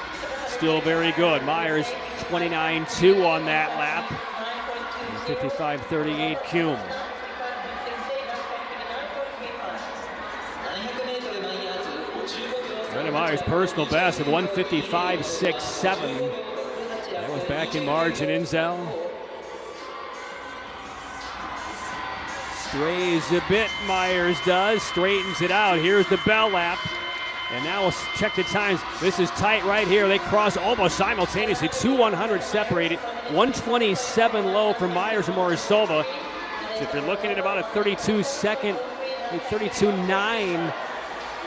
Still very good. Myers 29.2 on that lap. 55.38 Kuhn. Greta Myers' personal best of 155.67. That was back in March in Inzel. Strays a bit, Myers does. Straightens it out. Here's the bell lap. And now we'll check the times. This is tight right here. They cross almost simultaneously. 2 100 separated. 127 low for Myers and Morozova. So if you're looking at about a 32-second, 32.9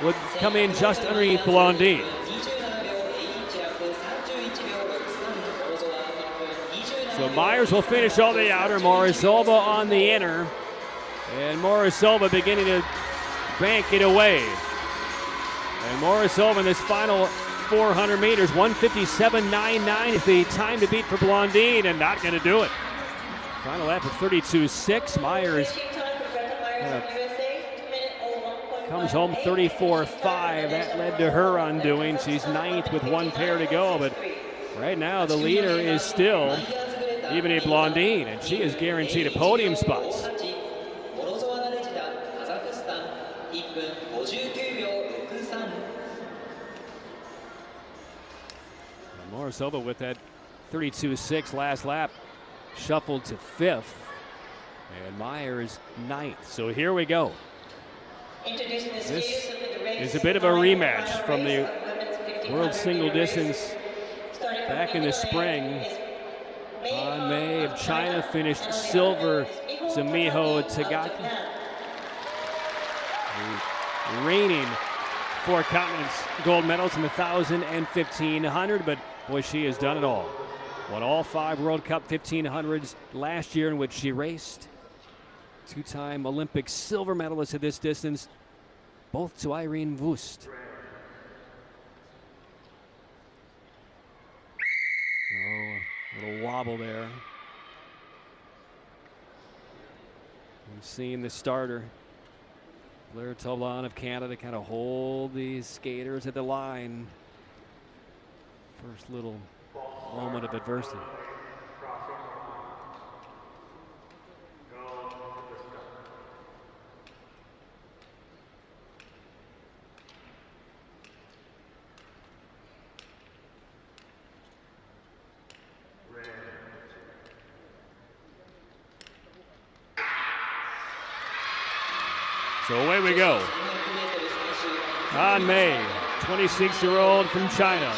would come in just underneath Blondine. So Myers will finish on the outer, Morozova on the inner. And Morozova beginning to bank it away. And Morozova in this final 400 meters, 157.99 is the time to beat for Blondine, and not going to do it. Final lap of 32.6. Myers comes home 34.5. That led to her undoing. She's 9th with one pair to go, but right now the leader is still even a Blondine, and she is guaranteed a podium spots. Morozova with that 32.6 last lap, shuffled to 5th, and Myers 9th. So here we go. This is a bit of a rematch from the World Single Distance back in the spring. Han Mei of China finished silver to Miho Takagi. The reigning four continents gold medals in the 1,000 and 1,500, but boy, she has done it all. Won all 5 World Cup 1,500s last year in which she raced. 2-time Olympic silver medalist at this distance, both to Irene Wüst. Oh, a little wobble there. I'm seeing the starter, Blair Toblon of Canada, kind of hold these skaters at the line. First little moment of adversity. So away we go. Han Mei, 26-year-old from China.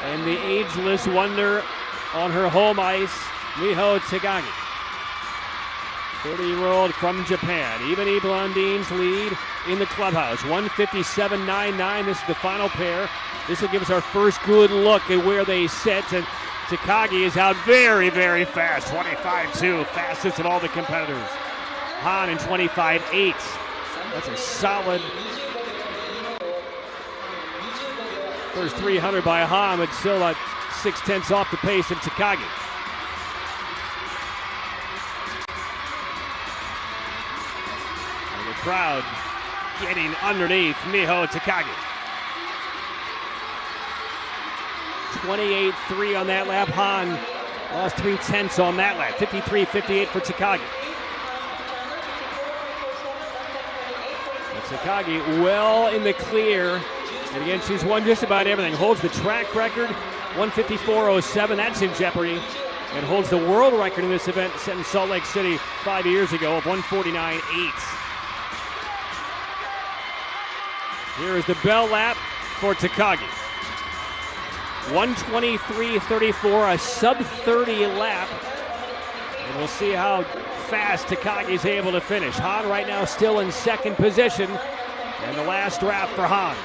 And the ageless wonder on her home ice, Miho Takagi. 30-year-old from Japan. Ebony Blondin's lead in the clubhouse. 157.99. This is the final pair. This will give us our first good look at where they sit. And Takagi is out very, very fast. 25.2, fastest of all the competitors. Han in 25.8. That's a solid first 300 by Han, but still at 0.6 off the pace of Takagi. And the crowd getting underneath Miho Takagi. 28.3 on that lap. Han lost 0.3 on that lap. 53.58 for Takagi. Takagi well in the clear. And again, she's won just about everything. Holds the track record, 154.07. That's in jeopardy. And holds the world record in this event set in Salt Lake City 5 years ago of 149.8. Here is the bell lap for Takagi. 123.34, a sub-30 lap. And we'll see how fast Takagi's able to finish. Han right now still in second position. And the last wrap for Han.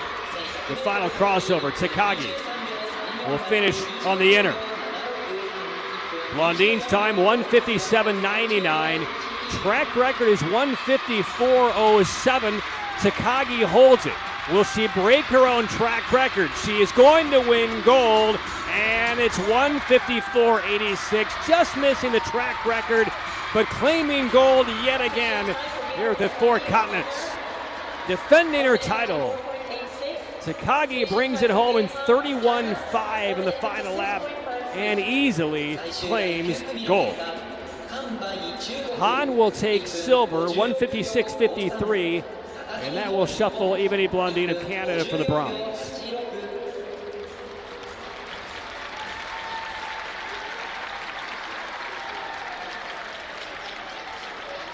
The final crossover. Takagi will finish on the inner. Blondin's time 157.99. Track record is 154.07. Takagi holds it. Will she break her own track record? She is going to win gold, and it's 154.86, just missing the track record, but claiming gold yet again here at the Four Continents. Defending her title, Takagi brings it home in 31.5 in the final lap and easily claims gold. Han will take silver, 156.53, and that will shuffle Ebony Blondin of Canada for the bronze.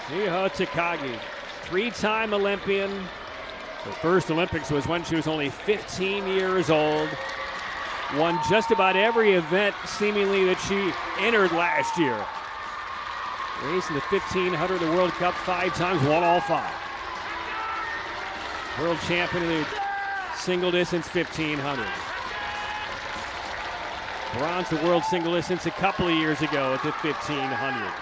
Miho Takagi, 3-time Olympian. Her first Olympics was when she was only 15 years old. Won just about every event, seemingly, that she entered last year. Raced in the 1,500, the World Cup 5 times, won all 5. World champion in the single distance 1,500. Bronze the world single distance a couple of years ago at the 1,500.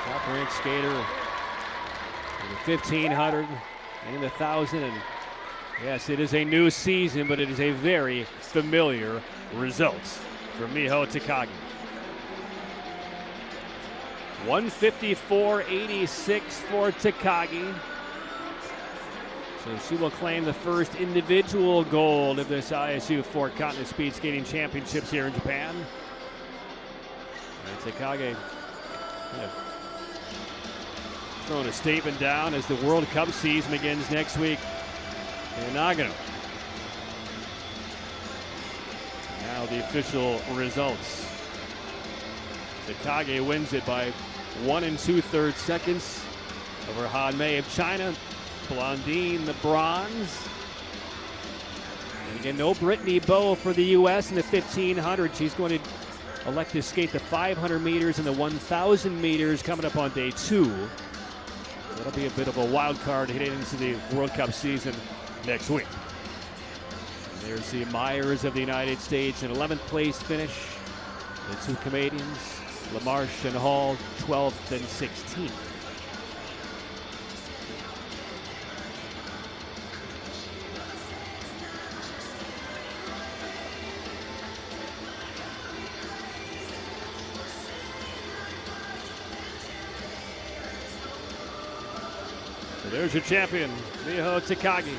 Top-ranked skater in the 1,500 and in the 1,000. And yes, it is a new season, but it is a very familiar result for Miho Takagi. 154.86 for Takagi. So she will claim the first individual gold of this ISU Four Continent Speed Skating Championships here in Japan. And Takagi kind of throwing a statement down as the World Cup season begins next week in Nagano. Now the official results. Takagi wins it by 1 2/3 seconds. over Hachinohe of China. Blondine, the bronze. And again, no Brittany Bowe for the U.S. in the 1500. She's going to elect to skate the 500 meters and the 1,000 meters coming up on day 2. So that'll be a bit of a wild card heading into the World Cup season next week. And there's the Myers of the United States, an 11th place finish. The two Canadians, LaMarche and Hall, 12th and 16th. So there's your champion, Miho Takagi.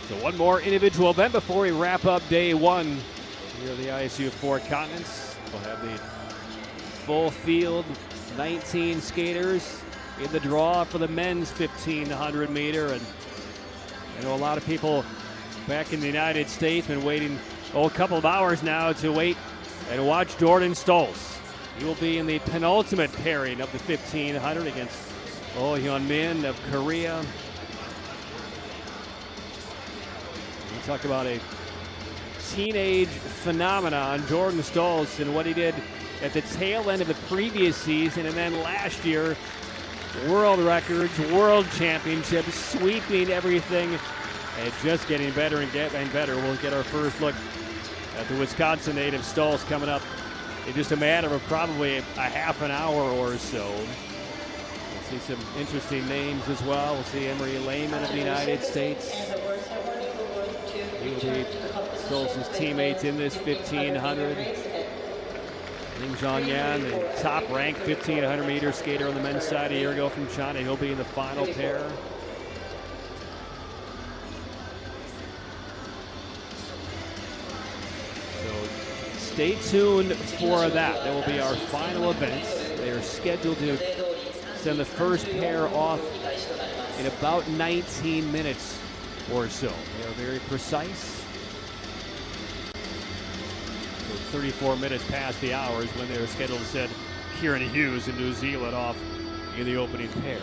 So one more individual event before we wrap up day 1 here at the ISU Four Continents. We'll have the full field, 19 skaters in the draw for the men's 1,500 meter. And I know a lot of people back in the United States been waiting a couple of hours now to wait and watch Jordan Stolz. He will be in the penultimate pairing of the 1,500 against Oh Hyun-min of Korea. We talk about a teenage phenomenon, Jordan Stolz, and what he did at the tail end of the previous season, and then last year, world records, world championships, sweeping everything, and just getting better and better. We'll get our first look at the Wisconsin native Stolz coming up in just a matter of probably a half an hour or so. We'll see some interesting names as well. We'll see Emery Lehman of the United States. He will be Stolz's teammates in this 1,500. Ling Zhongyan, the top-ranked 1,500 meter skater on the men's side a year ago from China. He'll be in the final pair. So stay tuned for that. That will be our final events. They are scheduled to send the first pair off in about 19 minutes or so. They are very precise. So 34 minutes past the hours when they were scheduled to send Kieran Hughes in New Zealand off in the opening pair.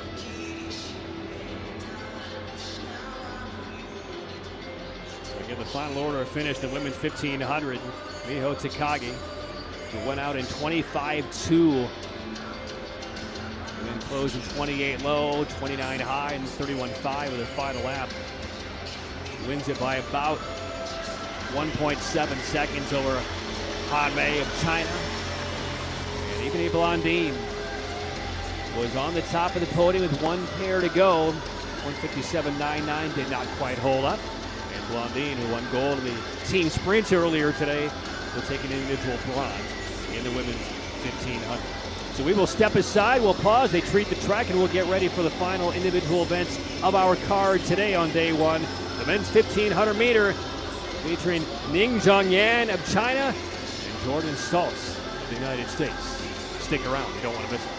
So again, the final order of finish, the women's 1,500, Miho Takagi, who went out in 25-2. And then closed in 28 low, 29 high, and 31-5 with her final lap. Wins it by about 1.7 seconds over Hachinohe of China. And even Blondine was on the top of the podium with one pair to go. 157.99 did not quite hold up. And Blondine, who won gold in the team sprint earlier today, will take an individual bronze in the women's 1,500. So we will step aside, we'll pause, they treat the track, and we'll get ready for the final individual events of our card today on day 1. The men's 1,500 meter featuring Ning Zhongyan of China and Jordan Stolz of the United States. Stick around, you don't want to miss it.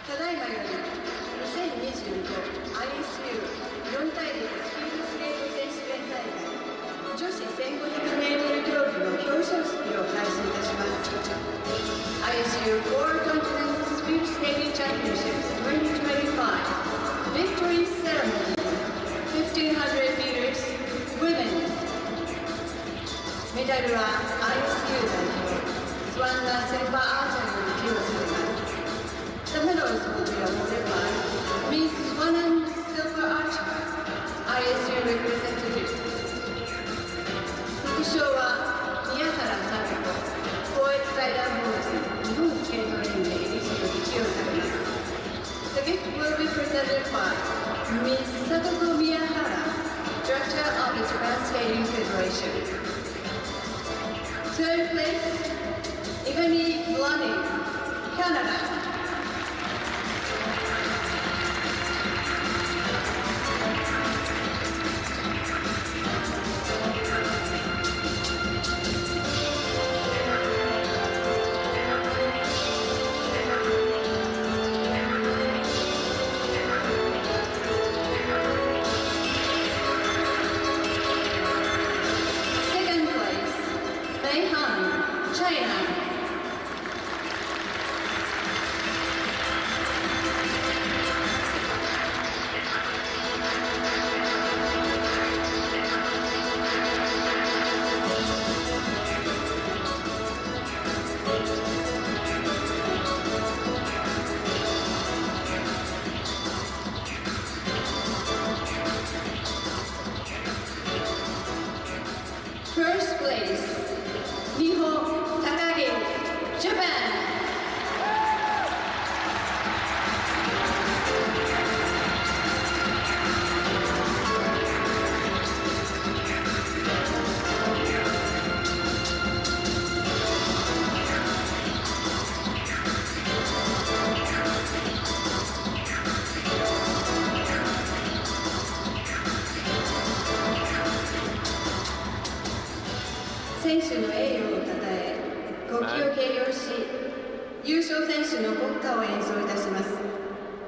ただいまより2025 ISU4 大陸スピードスケート選手権大会女子 1500m 競技の表彰式を開始いたします。 ISU4 Continental Speed Skating Championships 2025 Victory Ceremony 1500 meters Women。 メダルは ISU 代表スワンナ・セルバー・アーチャーに寄与されます。The medals will be awarded by Miss Swanan Silver Archer, ISU representative. 副賞は宮原咲子、公益財団法人日本スケート連盟理事に寄与されます。The gift will be presented by Miss Satoko Miyahara, Director of the Japan Skating Federation. Third place, Ivani Blondin, Canada. First place, Miho Takagi, Japan.選手の栄誉をたたえ、国旗を掲揚し、優勝選手の国歌を演奏いたします。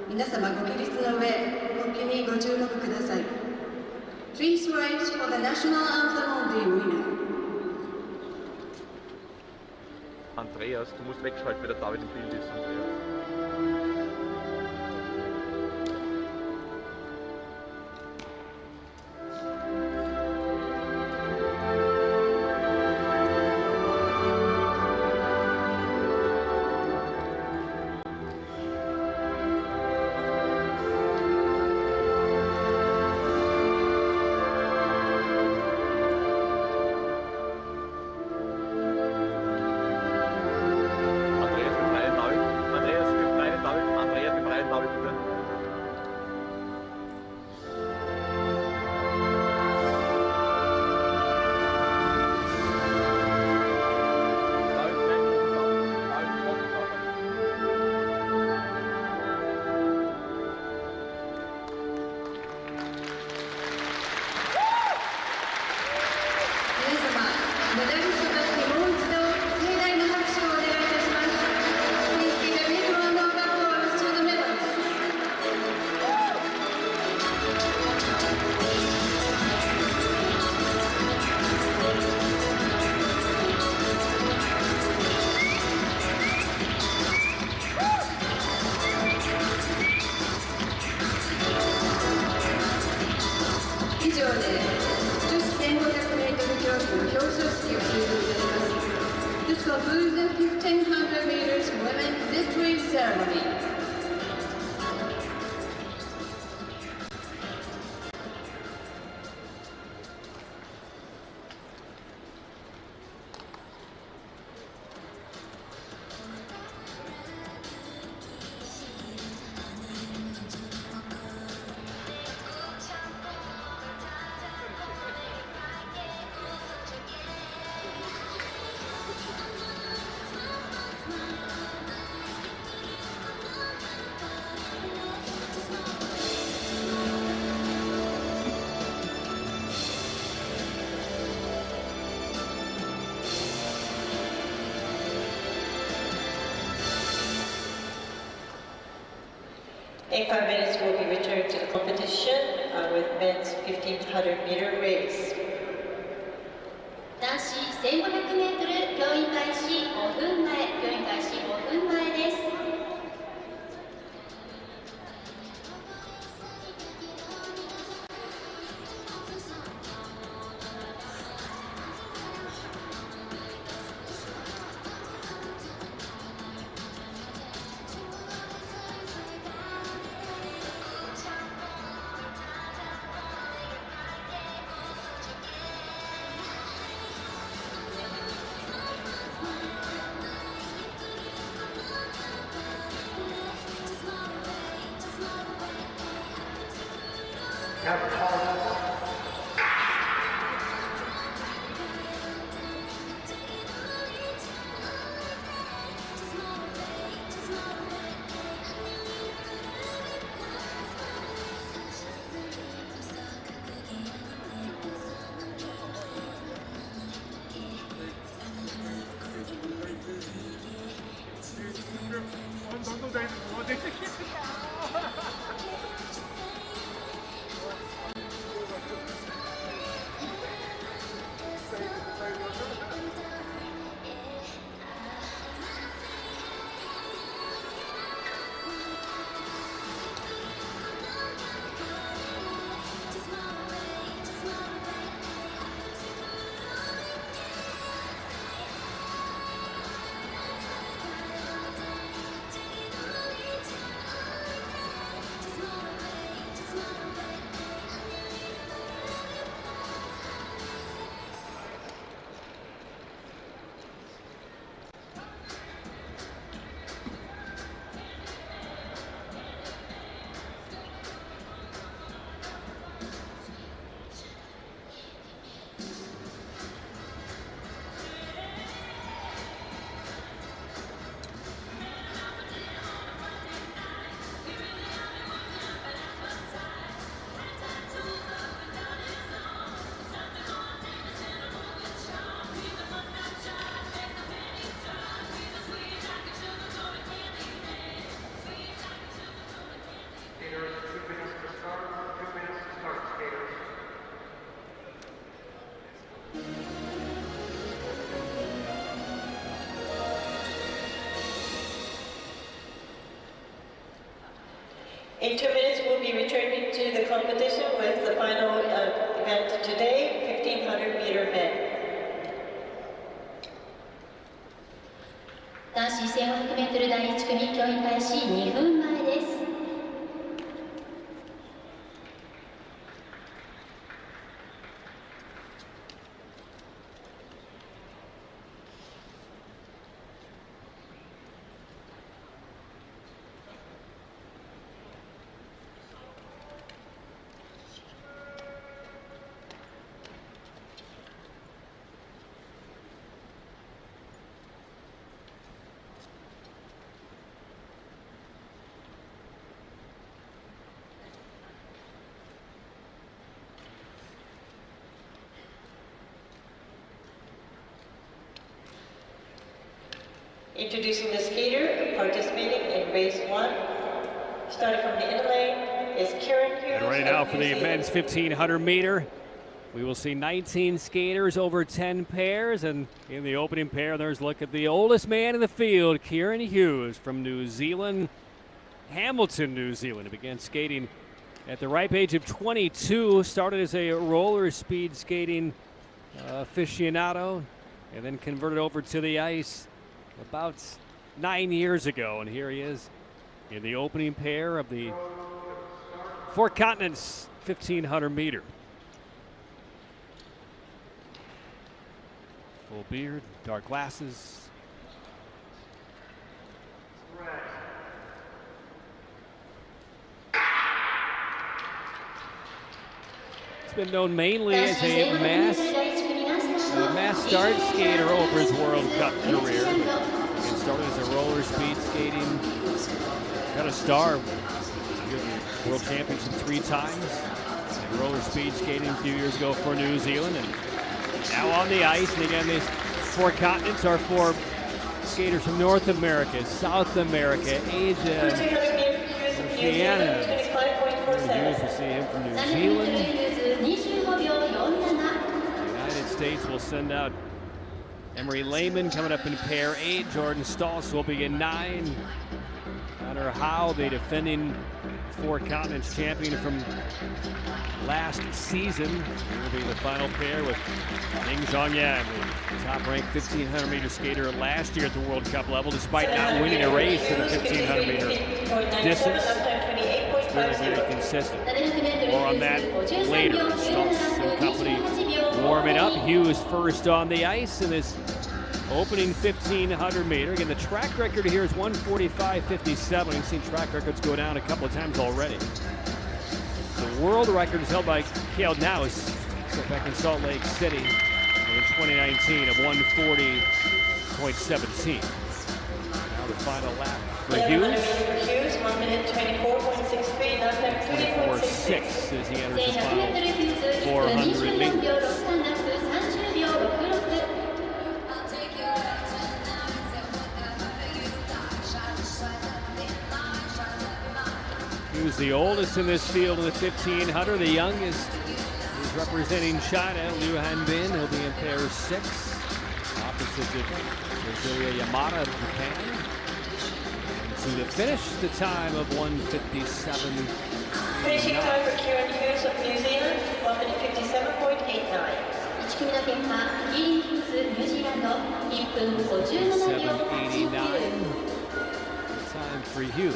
皆様ご起立の上、国旗にご注目ください。Please rise for the national anthem of the arena. Andreas, du musst wegschalten, wenn der David im Bild ist, Andreas. ceremony. In 5 minutes, we'll be returning to the competition with men's 1500-meter race. 男子 1500m 競引開始5分前、競引開始5分前です。In 2 minutes, we'll be returning to the competition with the final event today, 1500-meter men. 男子 1500m 第1組競引開始2分前です。Introducing the skater participating in race 1. Starting from the inner lane is Kieran Hughes. And right now for the men's 1500 meter, we will see 19 skaters over 10 pairs. And in the opening pair, there's a look at the oldest man in the field, Kieran Hughes from New Zealand, Hamilton, New Zealand. He began skating at the ripe age of 22, started as a roller speed skating aficionado, and then converted over to the ice about 9 years ago. And here he is in the opening pair of the Four Continents 1500 meter. Full beard, dark glasses. He's been known mainly as a mass start skater over his World Cup career. He started as a roller speed skating, got a star, the World Championship 3 times, and roller speed skating a few years ago for New Zealand, and now on the ice. And again, these Four Continents are for skaters from North America, South America, Asia, Oceania. We see him from New Zealand. The United States will send out Emery Lehman coming up in pair 8. Jordan Stoltz will be in 9. Connor Howe, the defending Four Continents champion from last season, will be the final pair with Ning Zhongyan, the top-ranked 1,500 meter skater last year at the World Cup level, despite not winning a race in the 1,500 meter distance. Very, very consistent. More on that later. Stoltz and company warming up. Hughes first on the ice in this opening 1,500 meter. Again, the track record here is 1:45.57. We've seen track records go down a couple of times already. The world record is held by Cale Naus, set back in Salt Lake City in 2019 of 1:40.17. Now the final lap for Hughes. 1 minute 24.63, not 24.6 as he enters the final 400 meters. He was the oldest in this field in the 1,500. The youngest is representing China, Liu Hanbin. He'll be in pair 6, opposite to Yoshio Yamada of Japan. To the finish, the time of 1:57. Finishing time for Kieran Hughes of New Zealand, 1 minute 57.89. 1組の結果、キーリン・ヒューズ、ニュージーランド、1分57秒89。 Time for Hughes.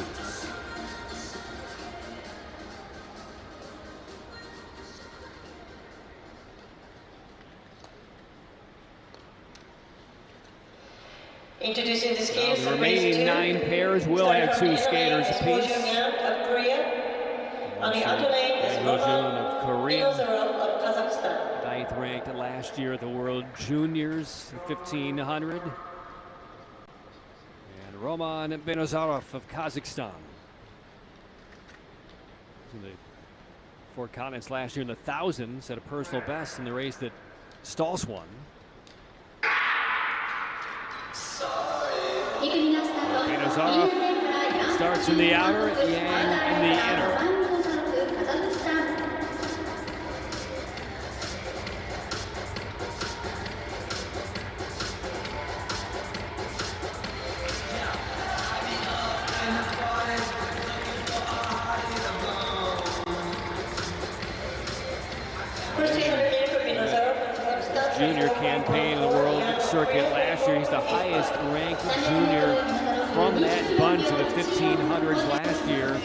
Introducing the skaters The of race 2. remaining 9 pairs will have 2 skaters apiece. Of Korea. On the outer lane is Jun of Korea, of Kazakhstan. 9th ranked last year at the World Juniors 1,500. And Roman Benazarov of Kazakhstan. In the Four Continents last year in the 1,000, set a personal best in the race that Stoltz won. Benazarov starts in the outer, Yang in the inner. Junior campaign in the world circuit last year. He's the highest ranked junior from that bunch of the 1,500s last year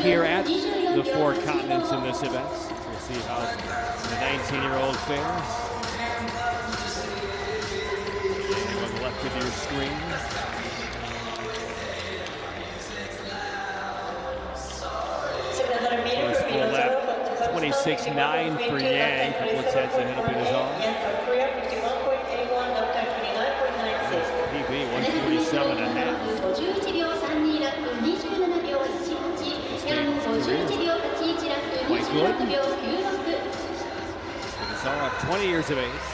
here at the Four Continents in this event. So we'll see how the 19-year-old fares. And on the left of your screen. First full lap, 26.9 for Yang, a couple of tenths ahead of Benazarov. PB 147.5. Quite good. Benazarov, 20 years of age.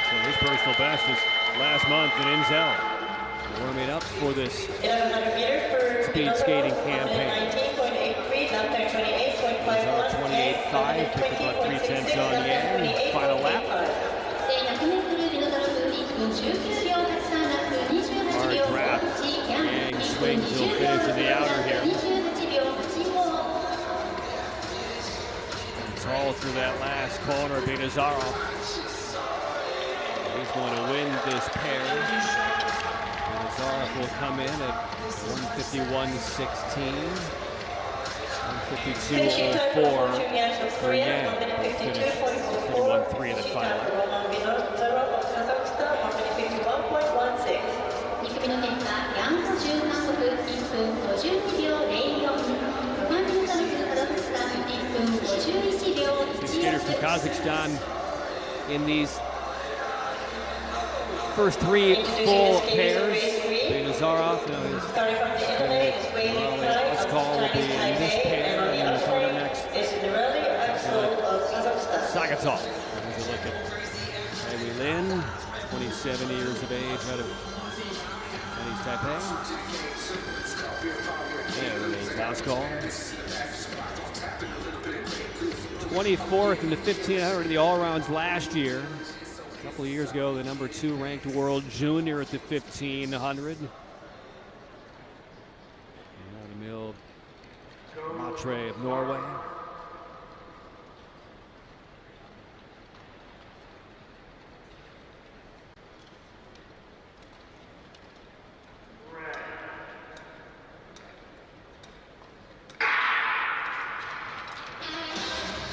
So his personal best is last month in Inzel. Warming up for this speed skating campaign. 28.5, picked about 3/10 on Yang. Final lap. Hard draft. Yang swings, he'll finish in the outer here. It's all through that last corner. Benazarov. He's going to win this pair. Nazarov will come in at 151.16. 152.04 for Yang. Both finished 51.3 in the final. 2組の点差、ヤング中韓国1分52秒04、ロマンティカズカザフスタン1分51秒 Skaters from Kazakhstan in these first three full pairs. Nazarov, his call will be in this pair, and then coming up next, Sagatov. Here's a look at Wei Lin, 27 years of age, out of Chinese Taipei. And Renee Koskol. 24th in the 1500 in the all-rounds last year. A couple of years ago, the number 2 ranked world junior at the 1500. Emil Matre of Norway.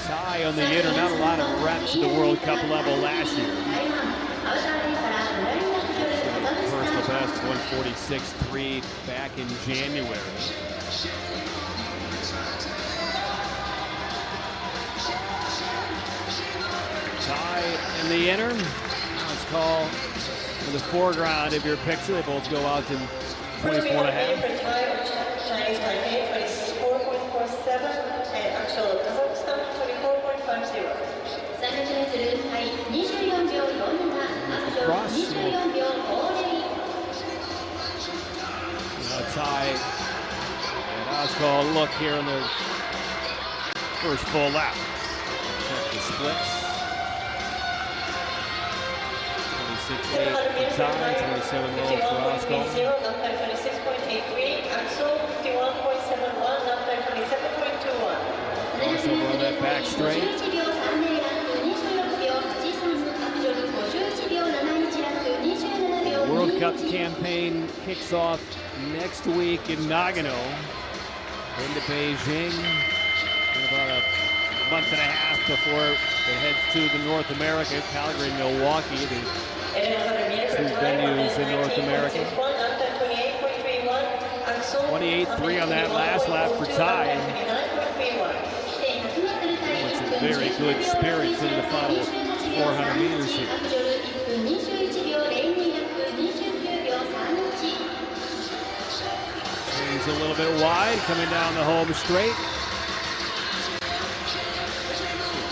Ty on the inner, not a lot of reps at the World Cup level last year. Personal best 146.3 back in January. Ty in the inner. Let's call in the foreground of your picture. They both go out to 24 and a half. Chinese Taipei 24.47 and actual Kazakhstan 24.50. 300m タイ24秒47、アクション24秒50。Ty and Oskal look here in the first full lap. Check the splits. 26.8 for Ty, 27 low for Oskal. 26.83, Axel 51.71, number 27.21. Crossover on that back straight. 51秒30ラップ26秒83、アクション51秒71ラップ27秒 World Cup campaign kicks off next week in Nagano. Into Beijing in about a month and a half before they head to the North America, Calgary, Milwaukee, the two venues in North America. 28.3 on that last lap for Ty. With some very good spirits in the final 400 meters here. He's a little bit wide, coming down the home straight.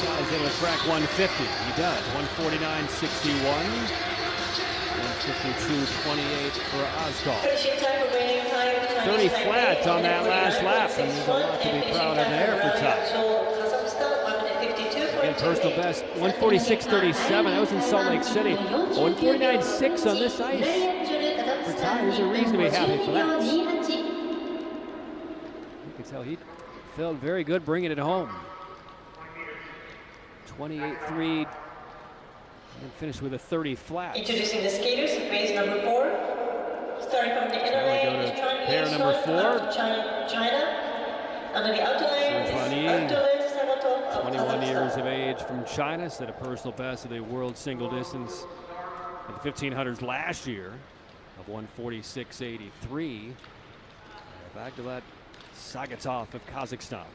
Ty's able to crack 150. He does. 149.61. 152.28 for Oskal. 30 flat on that last lap, and there's a lot to be proud of there for Ty. Again, personal best 146.37. That was in Salt Lake City. 149.6 on this ice for Ty. There's a reason to be happy for that. You can tell he felt very good bringing it home. 28.3 and finished with a 30 flat. Introducing the skaters, race number 4. Starting from the inner lane is pair number 4. China. Under the outer lane is 21 years of age from China, set a personal best of the world single distance at the 1500s last year of 146.83. Back to that Sagatov of Kazakhstan.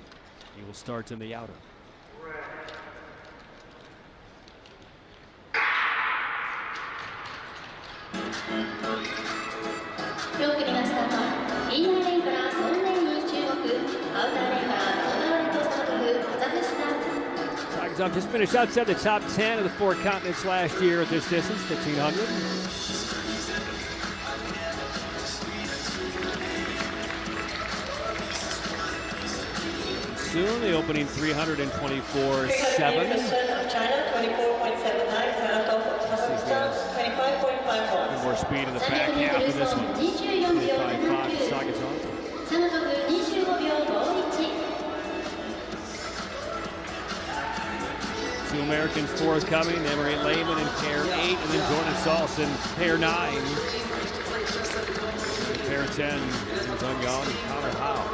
He will start in the outer. Sagatov just finished outside the top 10 of the 4 continents last year at this distance, 1500. Soon, the opening 324.7. 300 of China, 24.79. Saratov of Kazakhstan, 25.51. More speed in the back half of this one. 25.5 for Sagatov. Two Americans forthcoming, Emery Lehman in pair 8, and then Jordan Salson, pair 9. Pair 10, Zung Yong and Connor Howe.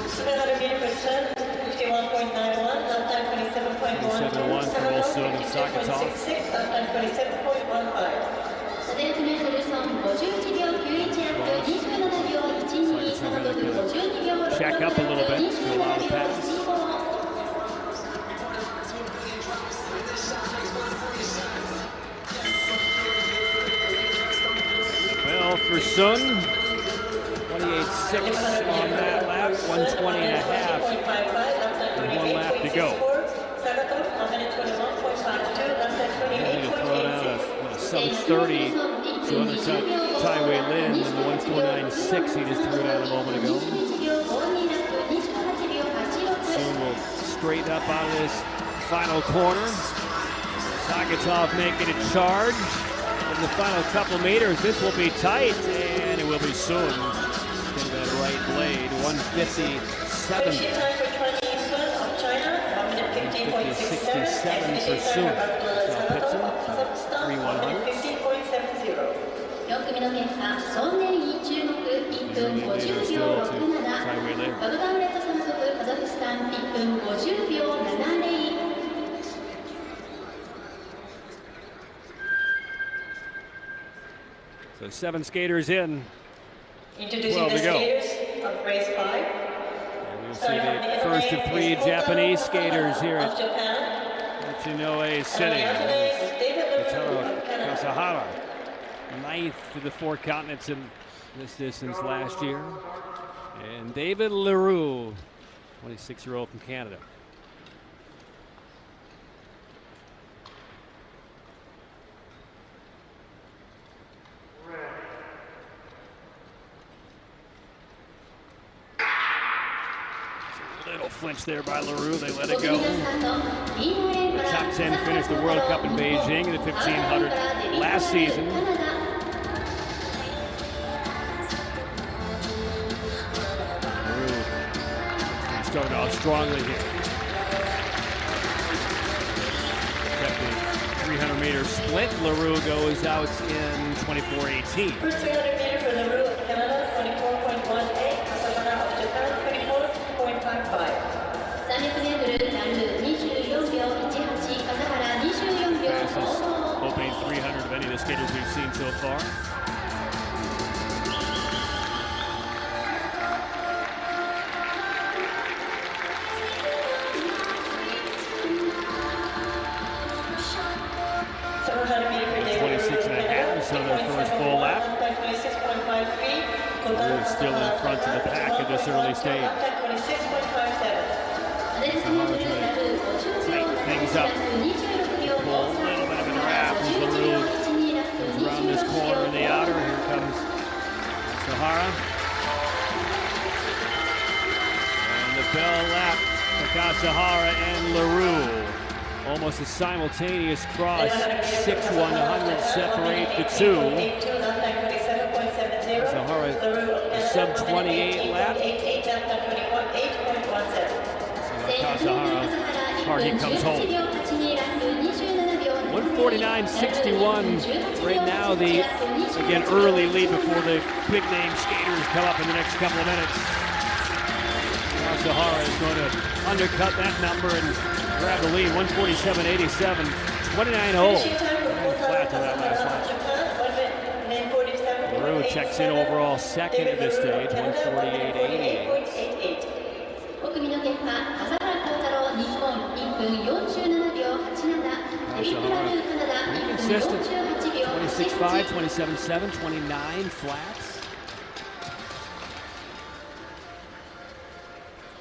700 meter for Sun, 51.91, lap time 27.1. 27.1 for Olsun and Sakatov. 66, lap time 27.15. 700mソン51秒91アップ27秒12サバドブ52秒6 Check up a little bit to allow the pass. Well, for Sun, 28.6 on that lap, 120 and a half. And 1 lap to go. He'll throw down a sub-30 to undercut Taiwei Lin and the 149.6 he just threw down a moment ago. Soon we'll straighten up out of this final corner. Sakatov making a charge. In the final couple meters, this will be tight, and it will be soon. Get that right blade, 157. 150.67 for Soon. Pitson, 3-100. 4組の結果、ソンネリー中国1分50秒67、バグダンレッドサムソフカザフスタン1分50秒70。So 7 skaters in. Introducing the skaters of race 5. And we'll see the first of 3 Japanese skaters here at Hachinohe City. Kasahara, 9th to the 4 continents in this distance last year. And David Leroux, 26-year-old from Canada. Little flinch there by Leroux, they let it go. The top 10 finished the World Cup in Beijing in the 1500 last season. Leroux started off strongly here. Kept the 300-meter split. Leroux goes out in 24.18. First 300 meter for Leroux of Canada, 24.18. Kasahara of Japan, 24.55. 300m ラルー24秒18、笠原24秒 Fastest opening 300 of any of the skaters we've seen so far. So their first full lap. We're still in front of the pack at this early stage. Tighten things up. Pull a little bit of a draft as Leroux comes around this corner in the outer. Here comes Sahara. And the bell lap for Kasahara and Leroux. Almost a simultaneous cross. 6-100 separate the two. Sahara, a sub-28 lap. Kasahara, Hardy comes home. 149.61 right now, the, again, early lead before the big name skaters come up in the next couple of minutes. Sahara is going to undercut that number and grab the lead. 147.87, 29.0. Flat to that last lap. Leroux checks in overall second at this stage, 148.88. 5組の結果、笠原幸太郎日本1分47秒87、トリプラルーカナダ1分48秒 26.5, 27.7, 29 flats.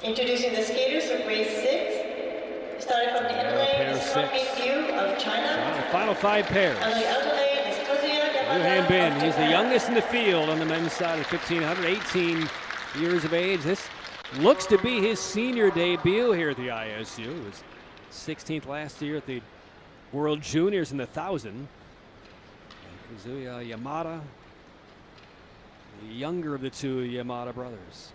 Introducing the skaters of race 6. Starting from the inner lane is Frontbeat View of China. The final 5 pairs. On the outer lane is Kazuya Liu Yamada Hanbin, of he's the Japan. youngest in the field on the men's side of 1500, 18 years of age. This looks to be his senior debut here at the ISU. He was 16th last year at the World Juniors in the 1000. And Kazuya Yamada, the younger of the two Yamada brothers.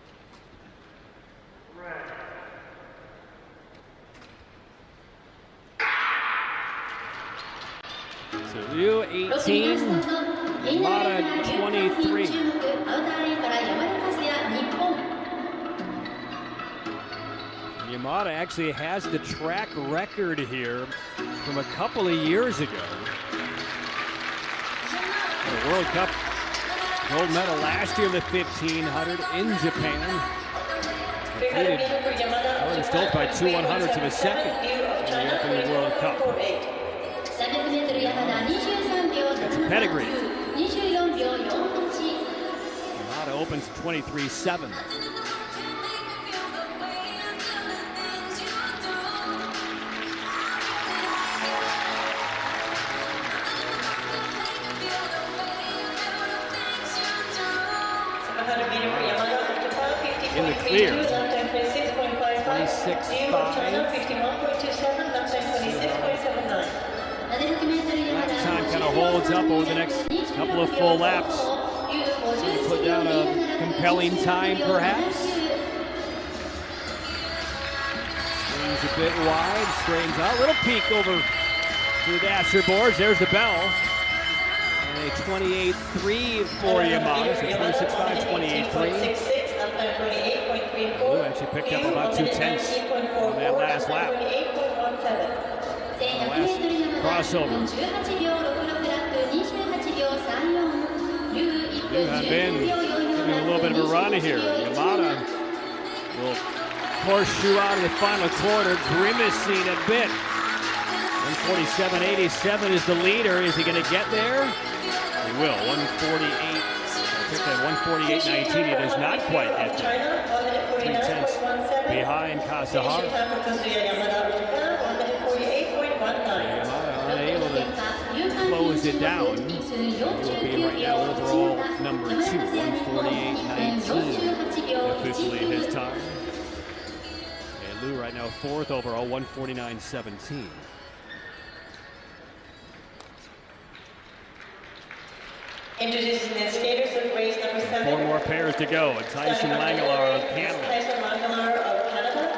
So Liu, 18, Yamada 23. アウターレーンから山田和也、日本。 Yamada actually has the track record here from a couple of years ago. The World Cup gold medal last year in the 1500 in Japan. Defeated Jordan Stoltz by 2 100s in the second in the opening World Cup. 300m 山田23秒 That's a pedigree. 24秒48。 Yamada opens 23-7. In the clear, 26-5. Time kind of holds up over the next couple of full laps. Put down a compelling time, perhaps. Swings a bit wide, straightens out. Little peek over to the dasher boards. There's the bell. And a 28-3 for Yamada, so 26-5, 28-3. Blue actually picked up about 2/10 on that last lap. Last crossover. Blue have been giving a little bit of a run here. Yamada will horseshoe out of the final quarter, grimacing a bit. 147.87 is the leader. Is he going to get there? He will. 148. I took that 148.19. He does not quite get there. 3/10 behind Kasahara. Yamada unable to close it down. He will be right now overall number 2. 148.19 officially his time. And Lou right now 4th overall, 149.17. Introducing the skaters of race number 7. 4 more pairs to go. Tyson Langelar of Canada. Tyson Langelar of Canada.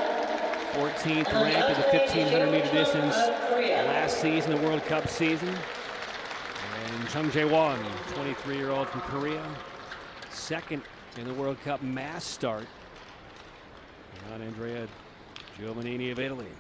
14th ranked in the 1500-meter distance last season, the World Cup season. And Chung Jae-won, 23-year-old from Korea, 2nd in the World Cup mass start. And Andrea Giovannini of Italy.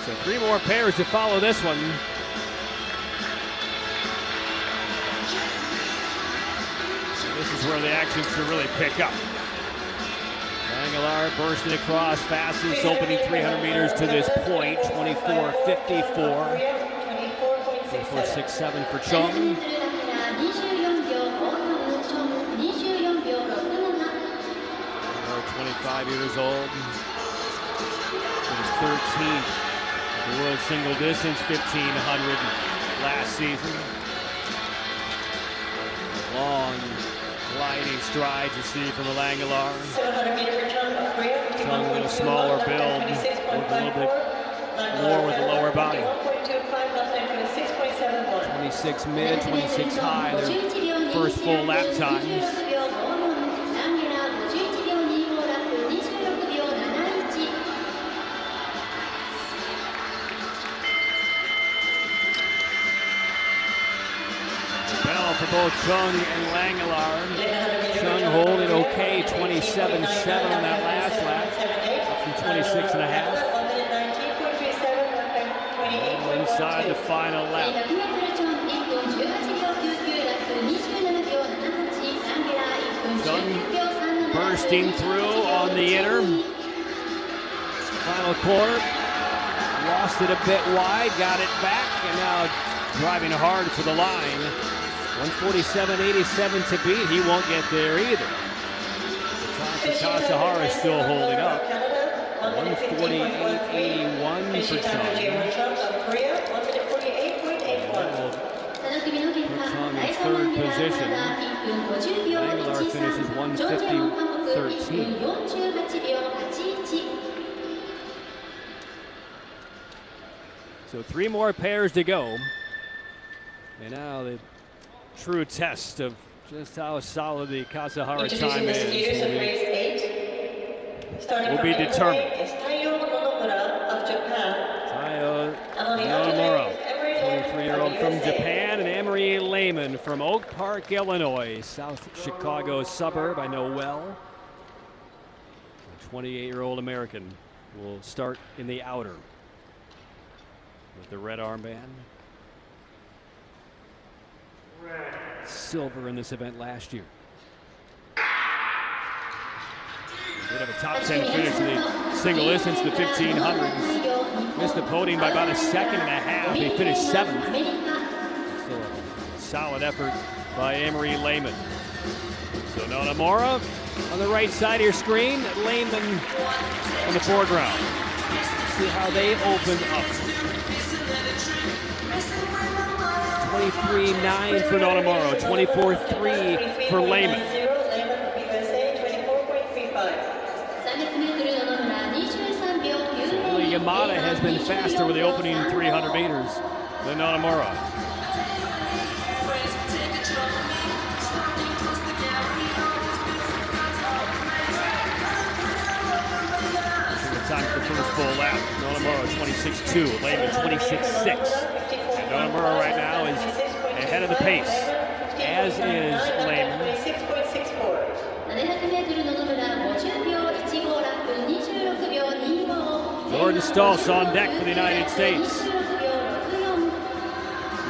So 3 more pairs to follow this one. This is where the action should really pick up. Langelar bursting across fastest opening 300 meters to this point, 24.54. 24.67 for Chung. 25 years old. He's 13th at the world single distance, 1500 last season. Long gliding strides you see from the Langelar. 700 meter for Chung of Korea. Chung a little smaller build, with a little bit more with the lower body. 26 mid, 26 high, their first full lap times. Bell for both Chung and Langelar. Chung holding okay, 27.7 on that last lap, up from 26.5. Inside the final lap. Chung bursting through on the inner. Final quarter. Lost it a bit wide, got it back, and now driving hard for the line. 147.87 to beat. He won't get there either. The time for Kasahara is still holding up. 148.81 for Chung. Chung in 3rd position. Langelar finishes 150.13. So 3 more pairs to go. And now the true test of just how solid the Kasahara time is will be determined. Tayo Nonomura, 23-year-old from Japan, and Emery Lehman from Oak Park, Illinois, South Chicago suburb. I know well. A 28-year-old American will start in the outer with the red armband. Silver in this event last year. A bit of a top 10 finish in the single distance, the 1500s. Missed the podium by about a second and a half. He finished 7th. Still a solid effort by Emery Lehman. So Nonomura on the right side of your screen, Lehman in the foreground. See how they open up. 23.9 for Nonomura, 24.3 for Lehman. So only Yamada has been faster with the opening 300 meters than Nonomura. Time for the first full lap. Nonomura 26.2, Lehman 26.6. And Nonomura right now is ahead of the pace, as is Lehman. Jordan Stolz on deck for the United States.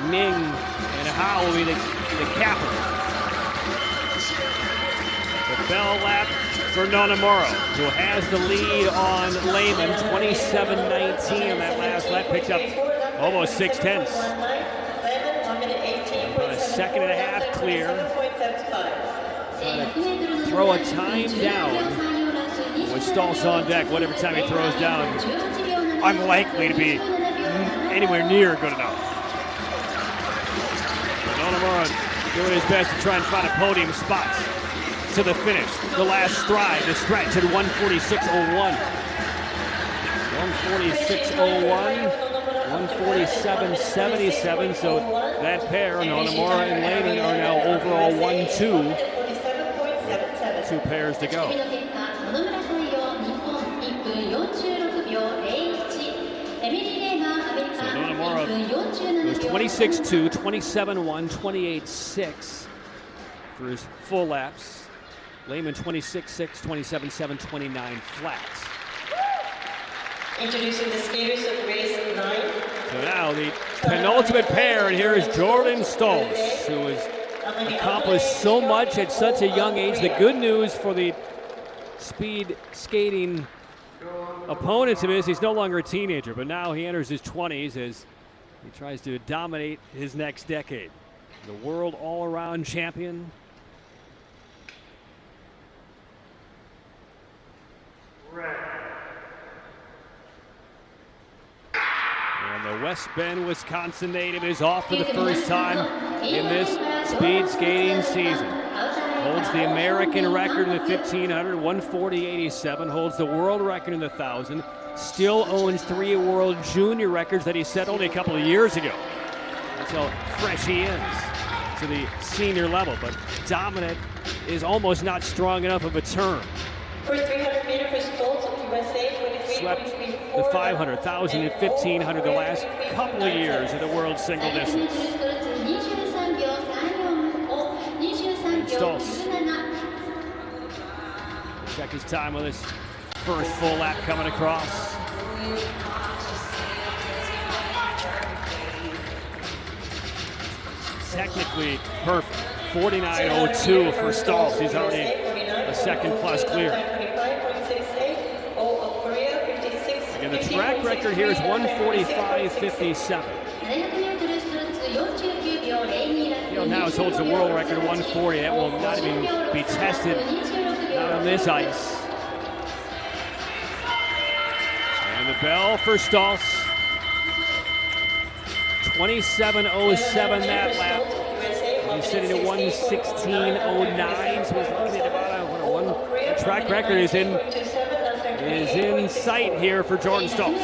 Ming and Hao will be the capper. The bell lap for Nonomura, who has the lead on Lehman, 27.19 on that last lap, picked up almost 6/10. About a second and a half clear. Trying to throw a time down with Stolz on deck. Whatever time he throws down, unlikely to be anywhere near good enough. Nonomura doing his best to try and find a podium spot to the finish. The last stride, the stretch at 146.01. 146.01, 147.77. So that pair, Nonomura and Lehman, are now overall 1-2. 2 pairs to go. So Nonomura was 26.2, 27.1, 28.6 for his full laps. Lehman 26.6, 27.7, 29 flats. Introducing the skaters of race 9. So now the penultimate pair, and here is Jordan Stolz, who has accomplished so much at such a young age. The good news for the speed skating opponents of his, he's no longer a teenager, but now he enters his 20s as he tries to dominate his next decade. The world all-around champion. And the West Bend, Wisconsin native is off for the first time in this speed skating season. Holds the American record in the 1500, 140.87. Holds the world record in the 1000. Still owns 3 world junior records that he set only a couple of years ago. That's how fresh he is to the senior level. But dominant is almost not strong enough of a term. First 300 meter for Stolz of USA, 23. Swept the 500, 1,000, and 1,500 the last couple of years of the world single distance. And Stolz. Check his time on this first full lap coming across. Technically perfect. 49.02 for Stolz. He's already a second plus clear. Again, the track record here is 145.57. Now holds the world record 140. That will not even be tested, not on this ice. And the bell for Stolz. 27.07 that lap. And he's sitting at 116.09, so he's looking at about a one. The track record is in sight here for Jordan Stolz.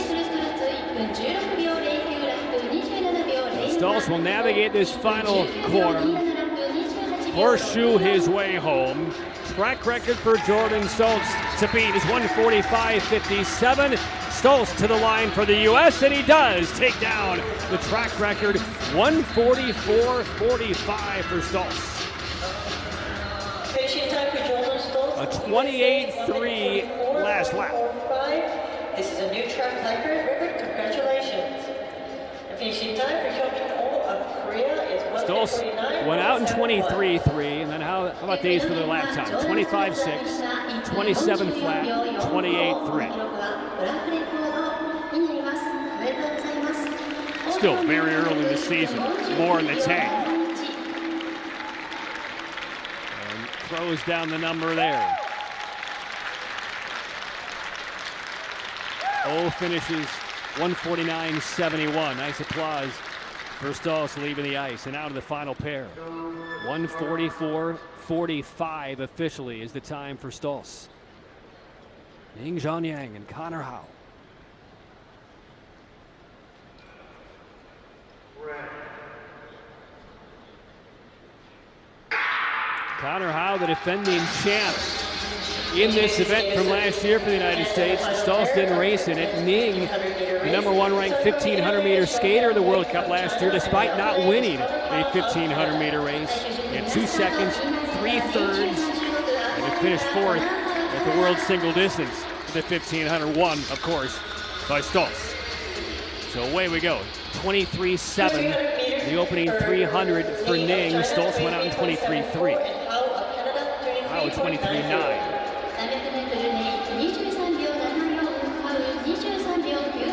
Stoltz will navigate this final corner, horseshoe his way home. Track record for Jordan Stoltz to beat is 1:45.57. Stoltz to the line for the U.S., and he does take down the track record, 1:44.45 for Stoltz. Finishing time for Jordan Stoltz. A 28.3 last lap. This is a new track record. Congratulations. And finishing time for Hyun of Korea is Stoltz 1:49. went out in 23.3, and then how about these for the lap time? 25.6, 27 flat, 28.3. Still very early in the season, more in the tank. And throws down the number there. O finishes 1:49.71. Nice applause for Stoltz leaving the ice. And out of the final pair. 1:44.45 officially is the time for Stoltz. Ning Zhanyang and Connor Howe. Connor Howe, the defending champ in this event from last year for the United States. Stoltz didn't race in it. Ning, the #1 ranked 1,500-meter skater in the World Cup last year, despite not winning a 1,500-meter race. In 2 seconds, 3/3, and it finished 4th at the World Single Distance. The 1,500 won, of course, by Stoltz. So away we go. 23.7, the opening 300 for Ning. Stoltz went out in 23.3. Howe 23.9.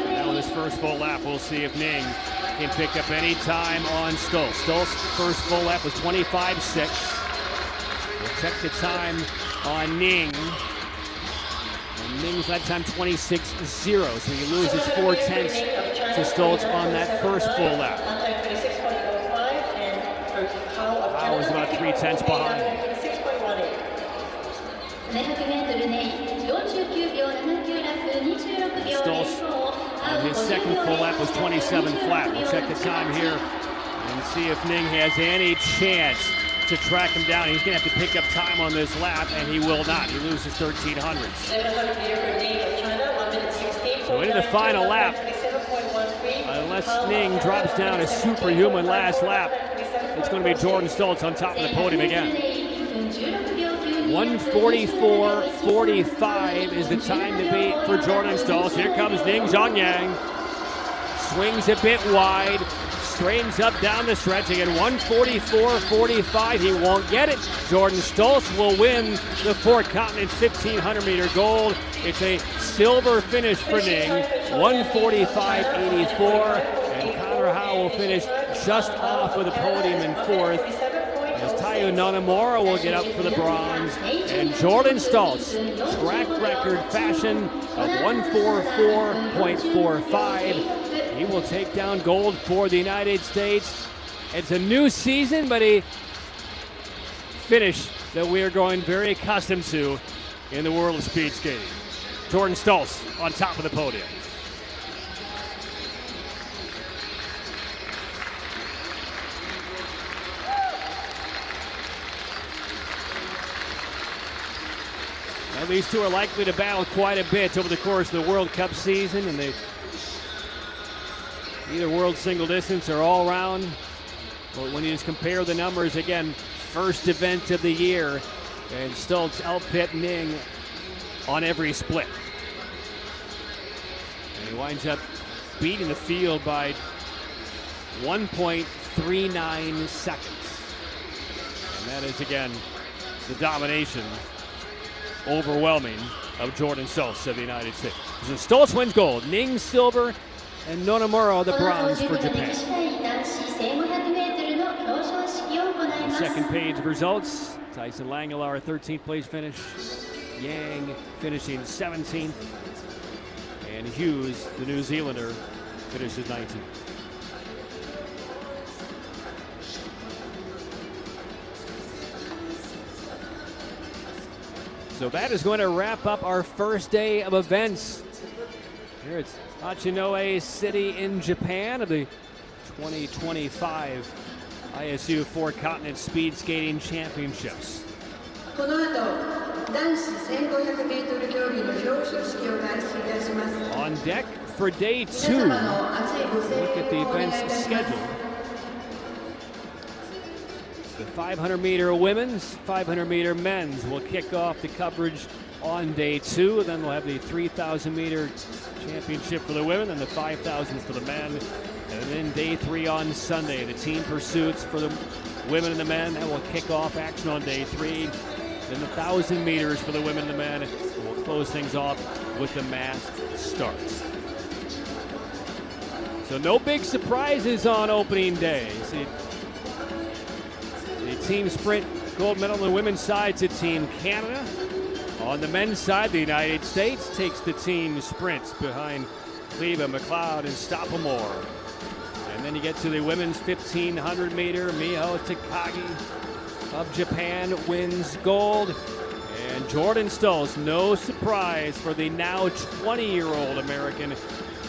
Now in this first full lap, we'll see if Ning can pick up any time on Stoltz. Stoltz's first full lap was 25.6. We'll check the time on Ning. And Ning's lap time 26.0, so he loses 4/10 to Stoltz on that first full lap. Howe was about 3/10 behind. Stoltz on his second full lap was 27 flat. We'll check the time here and see if Ning has any chance to track him down. He's going to have to pick up time on this lap, and he will not. He loses 13 hundredths. So into the final lap, unless Ning drops down a superhuman last lap, it's going to be Jordan Stoltz on top of the podium again. 1:44.45 is the time to beat for Jordan Stoltz. Here comes Ning Zhanyang. Swings a bit wide. Straightens up down the stretch again. 1:44.45. He won't get it. Jordan Stoltz will win the Four Continents 1,500-meter gold. It's a silver finish for Ning. 1:45.84. And Connor Howe will finish just off of the podium in 4th. As Tayo Nonomura will get up for the bronze. And Jordan Stoltz, track record fashion of 1:44.45. He will take down gold for the United States. It's a new season, but a finish that we are growing very accustomed to in the world of speed skating. Jordan Stoltz on top of the podium. Now, these two are likely to battle quite a bit over the course of the World Cup season, and they either world single distance or all around. But when you just compare the numbers, again, first event of the year, and Stoltz outpit Ning on every split. And he winds up beating the field by 1.39 seconds. And that is, again, the domination, overwhelming, of Jordan Stoltz of the United States. So Stoltz wins gold, Ning silver, and Nonomura the bronze for Japan. The second page of results, Tyson Langelar, 13th place finish. Yang finishing 17th. And Hughes, the New Zealander, finishes 19th. So that is going to wrap up our first day of events here at Hachinohe City in Japan of the 2025 ISU Four Continent Speed Skating Championships. この後、男子 1500m 競技の表彰式を開始いたします。 On deck for day 2. 皆様の熱いご声 Look at the 援をお願いい events たします。 scheduled. The 500-meter women's, 500-meter men's will kick off the coverage on day 2. Then we'll have the 3,000-meter championship for the women and the 5,000 for the men. And then day 3 on Sunday, the team pursuits for the women and the men. That will kick off action on day 3. Then the 1,000 meters for the women and the men. And we'll close things off with the mass starts. So no big surprises on opening day. See, the team sprint gold medal on the women's side to Team Canada. On the men's side, the United States takes the team sprints behind Cleva, McLeod, and Stoppelmore. And then you get to the women's 1,500 meter. Miho Takagi of Japan wins gold. And Jordan Stolz, no surprise for the now 20-year-old American.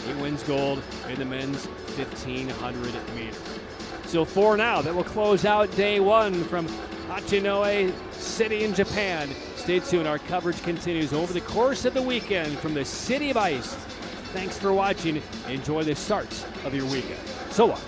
He wins gold in the men's 1,500 meters. So for now, that will close out day 1 from Hachinohe City in Japan. Stay tuned, our coverage continues over the course of the weekend from the City of Ice. Thanks for watching. Enjoy the starts of your weekend. So long.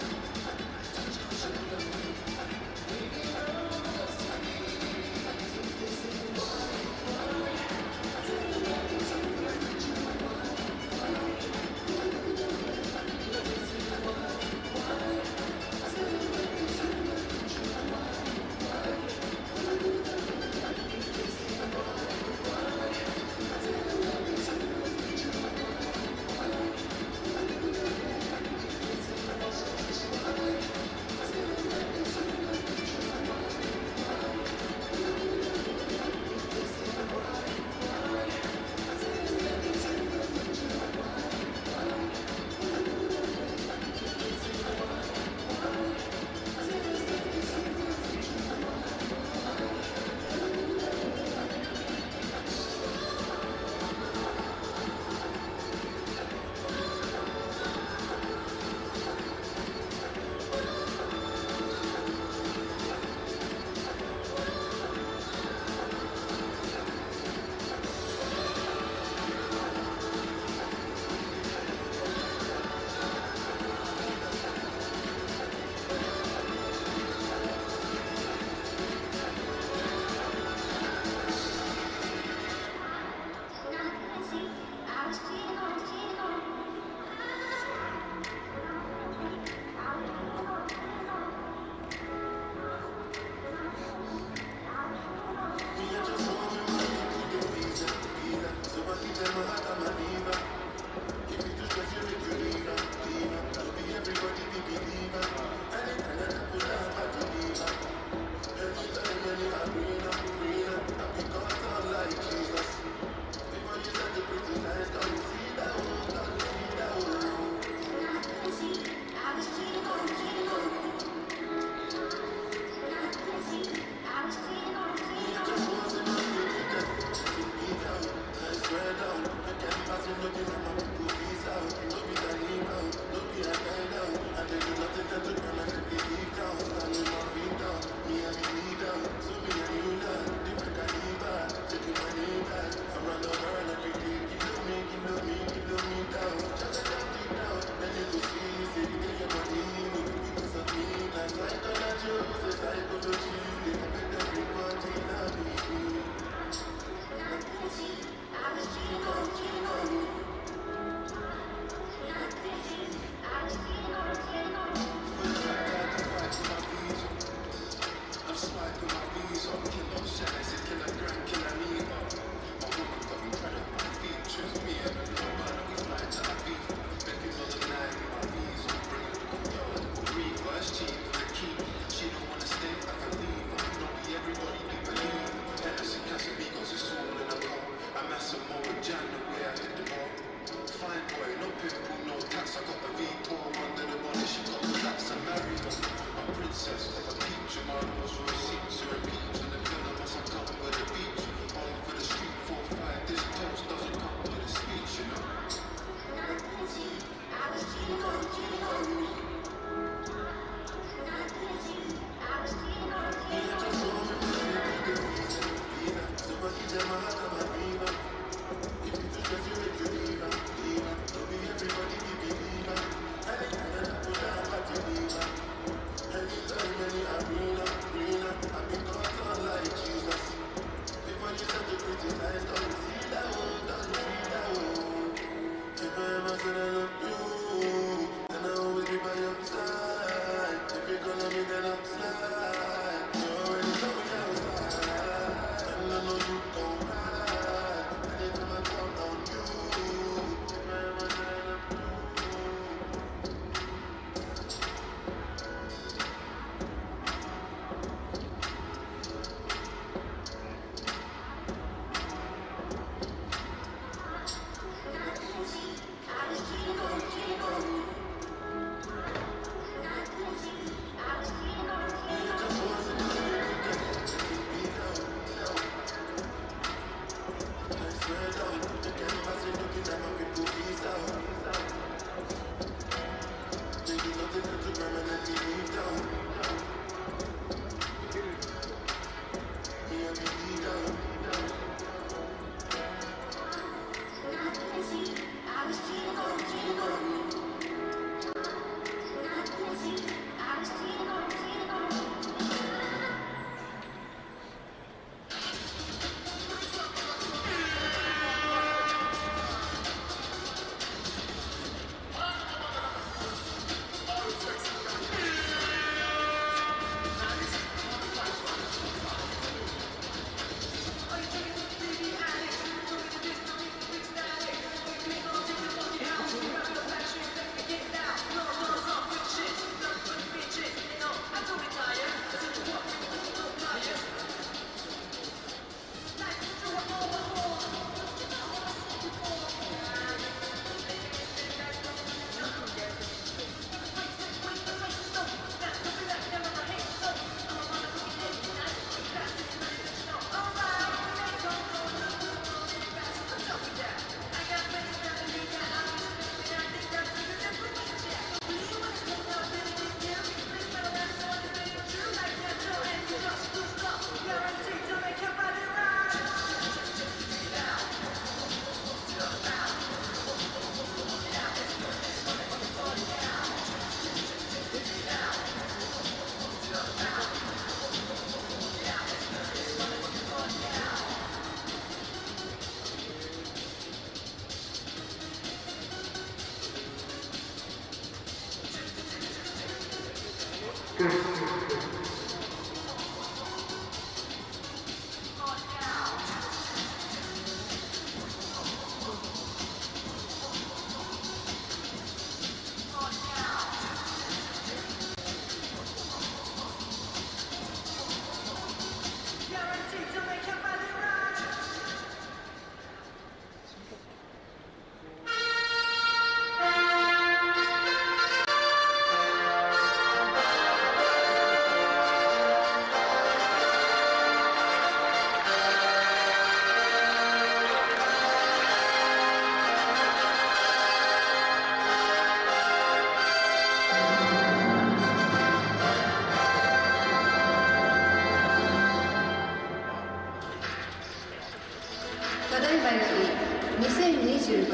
2025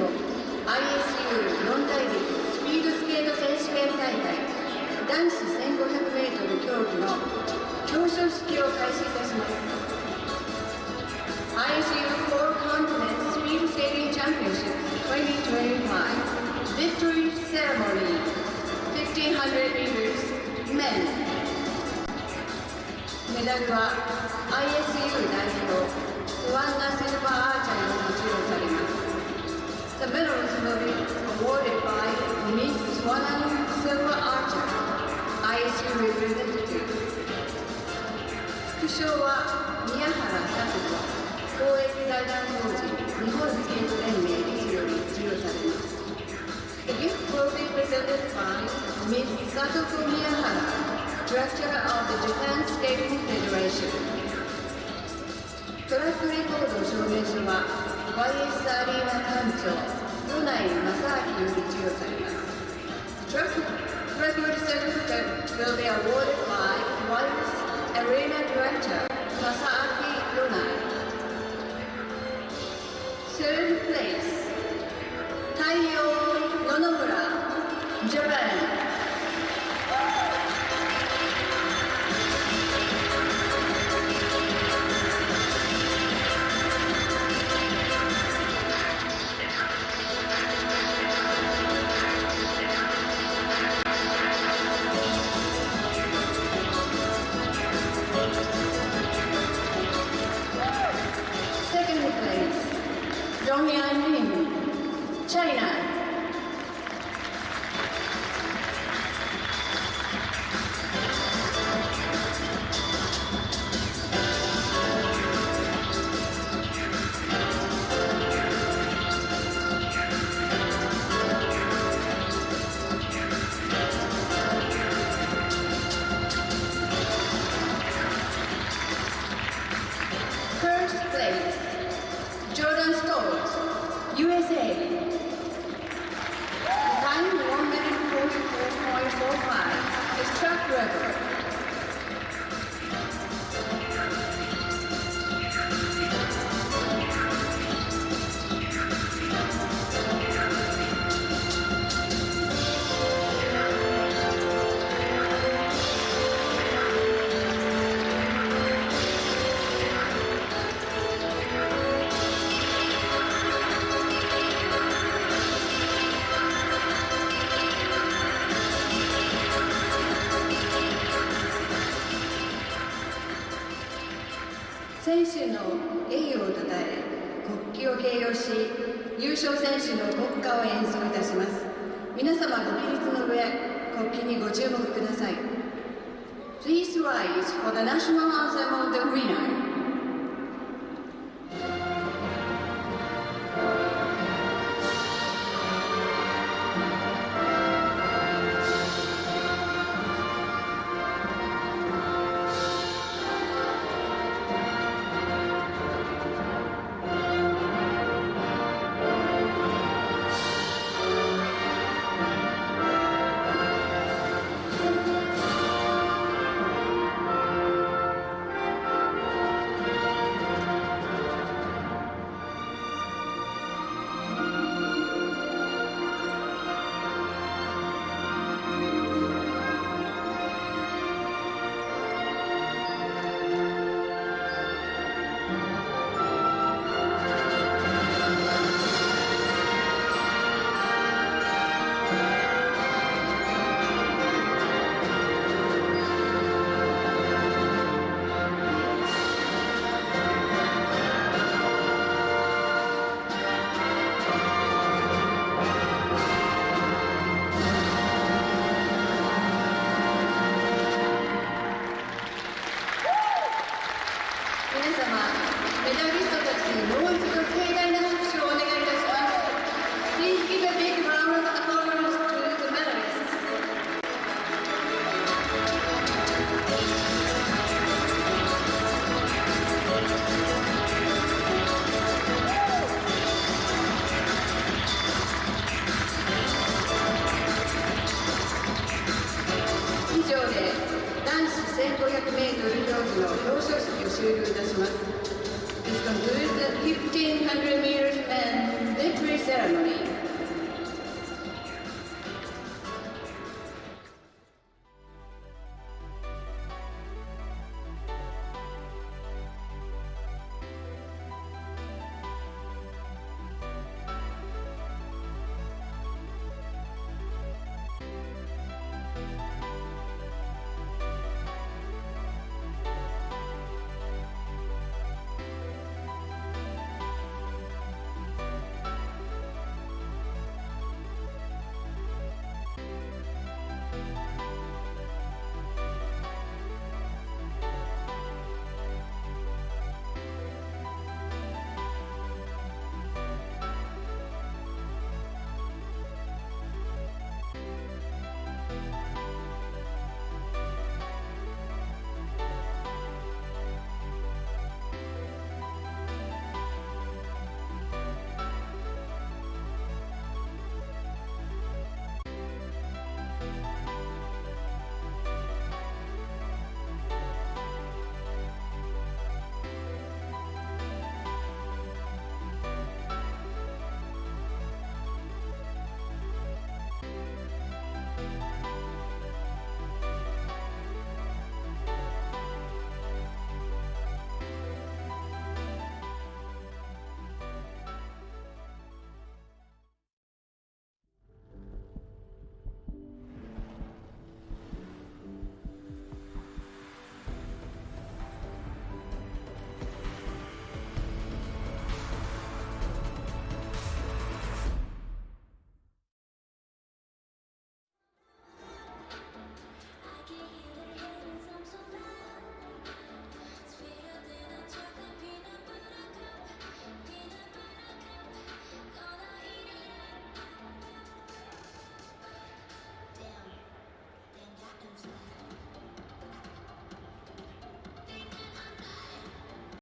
ISU 四大陸スピードスケート選手権大会男子 1500m 競技の表彰式を開始いたします。 ISU Four Continents Speed Skating Championship 2025 Victory Ceremony 1500 meters Men メダルは ISU 代表スワンナ・シルバーアーチャーに授与されます。 The medals will be awarded by Miss Swanan Silver Archer, ISU representative. 副賞は宮原聡子公益財団法人日本スケート連盟理事より授与されます。 The gift will be presented by Miss Satoko Miyahara, Director of the Japan Skating Federation. トラックレコード証明書は YS アリーナ館長米内正明より授与されます。 Track record certificate will be awarded by YS Arena Director Masaaki Yonai. Third place, Taiyo Nonomura, Japan. China. First place, Jordan Stoltz, USA. Time 1 minute 44.45 is track record.選手の栄誉をたたえ、国旗を掲揚し、優勝選手の国歌を演奏いたします。皆様ご起立の上、国旗にご注目ください。Please rise for the national anthem of the winner.の表彰式を終了いたします。This concludes the 1500 meters men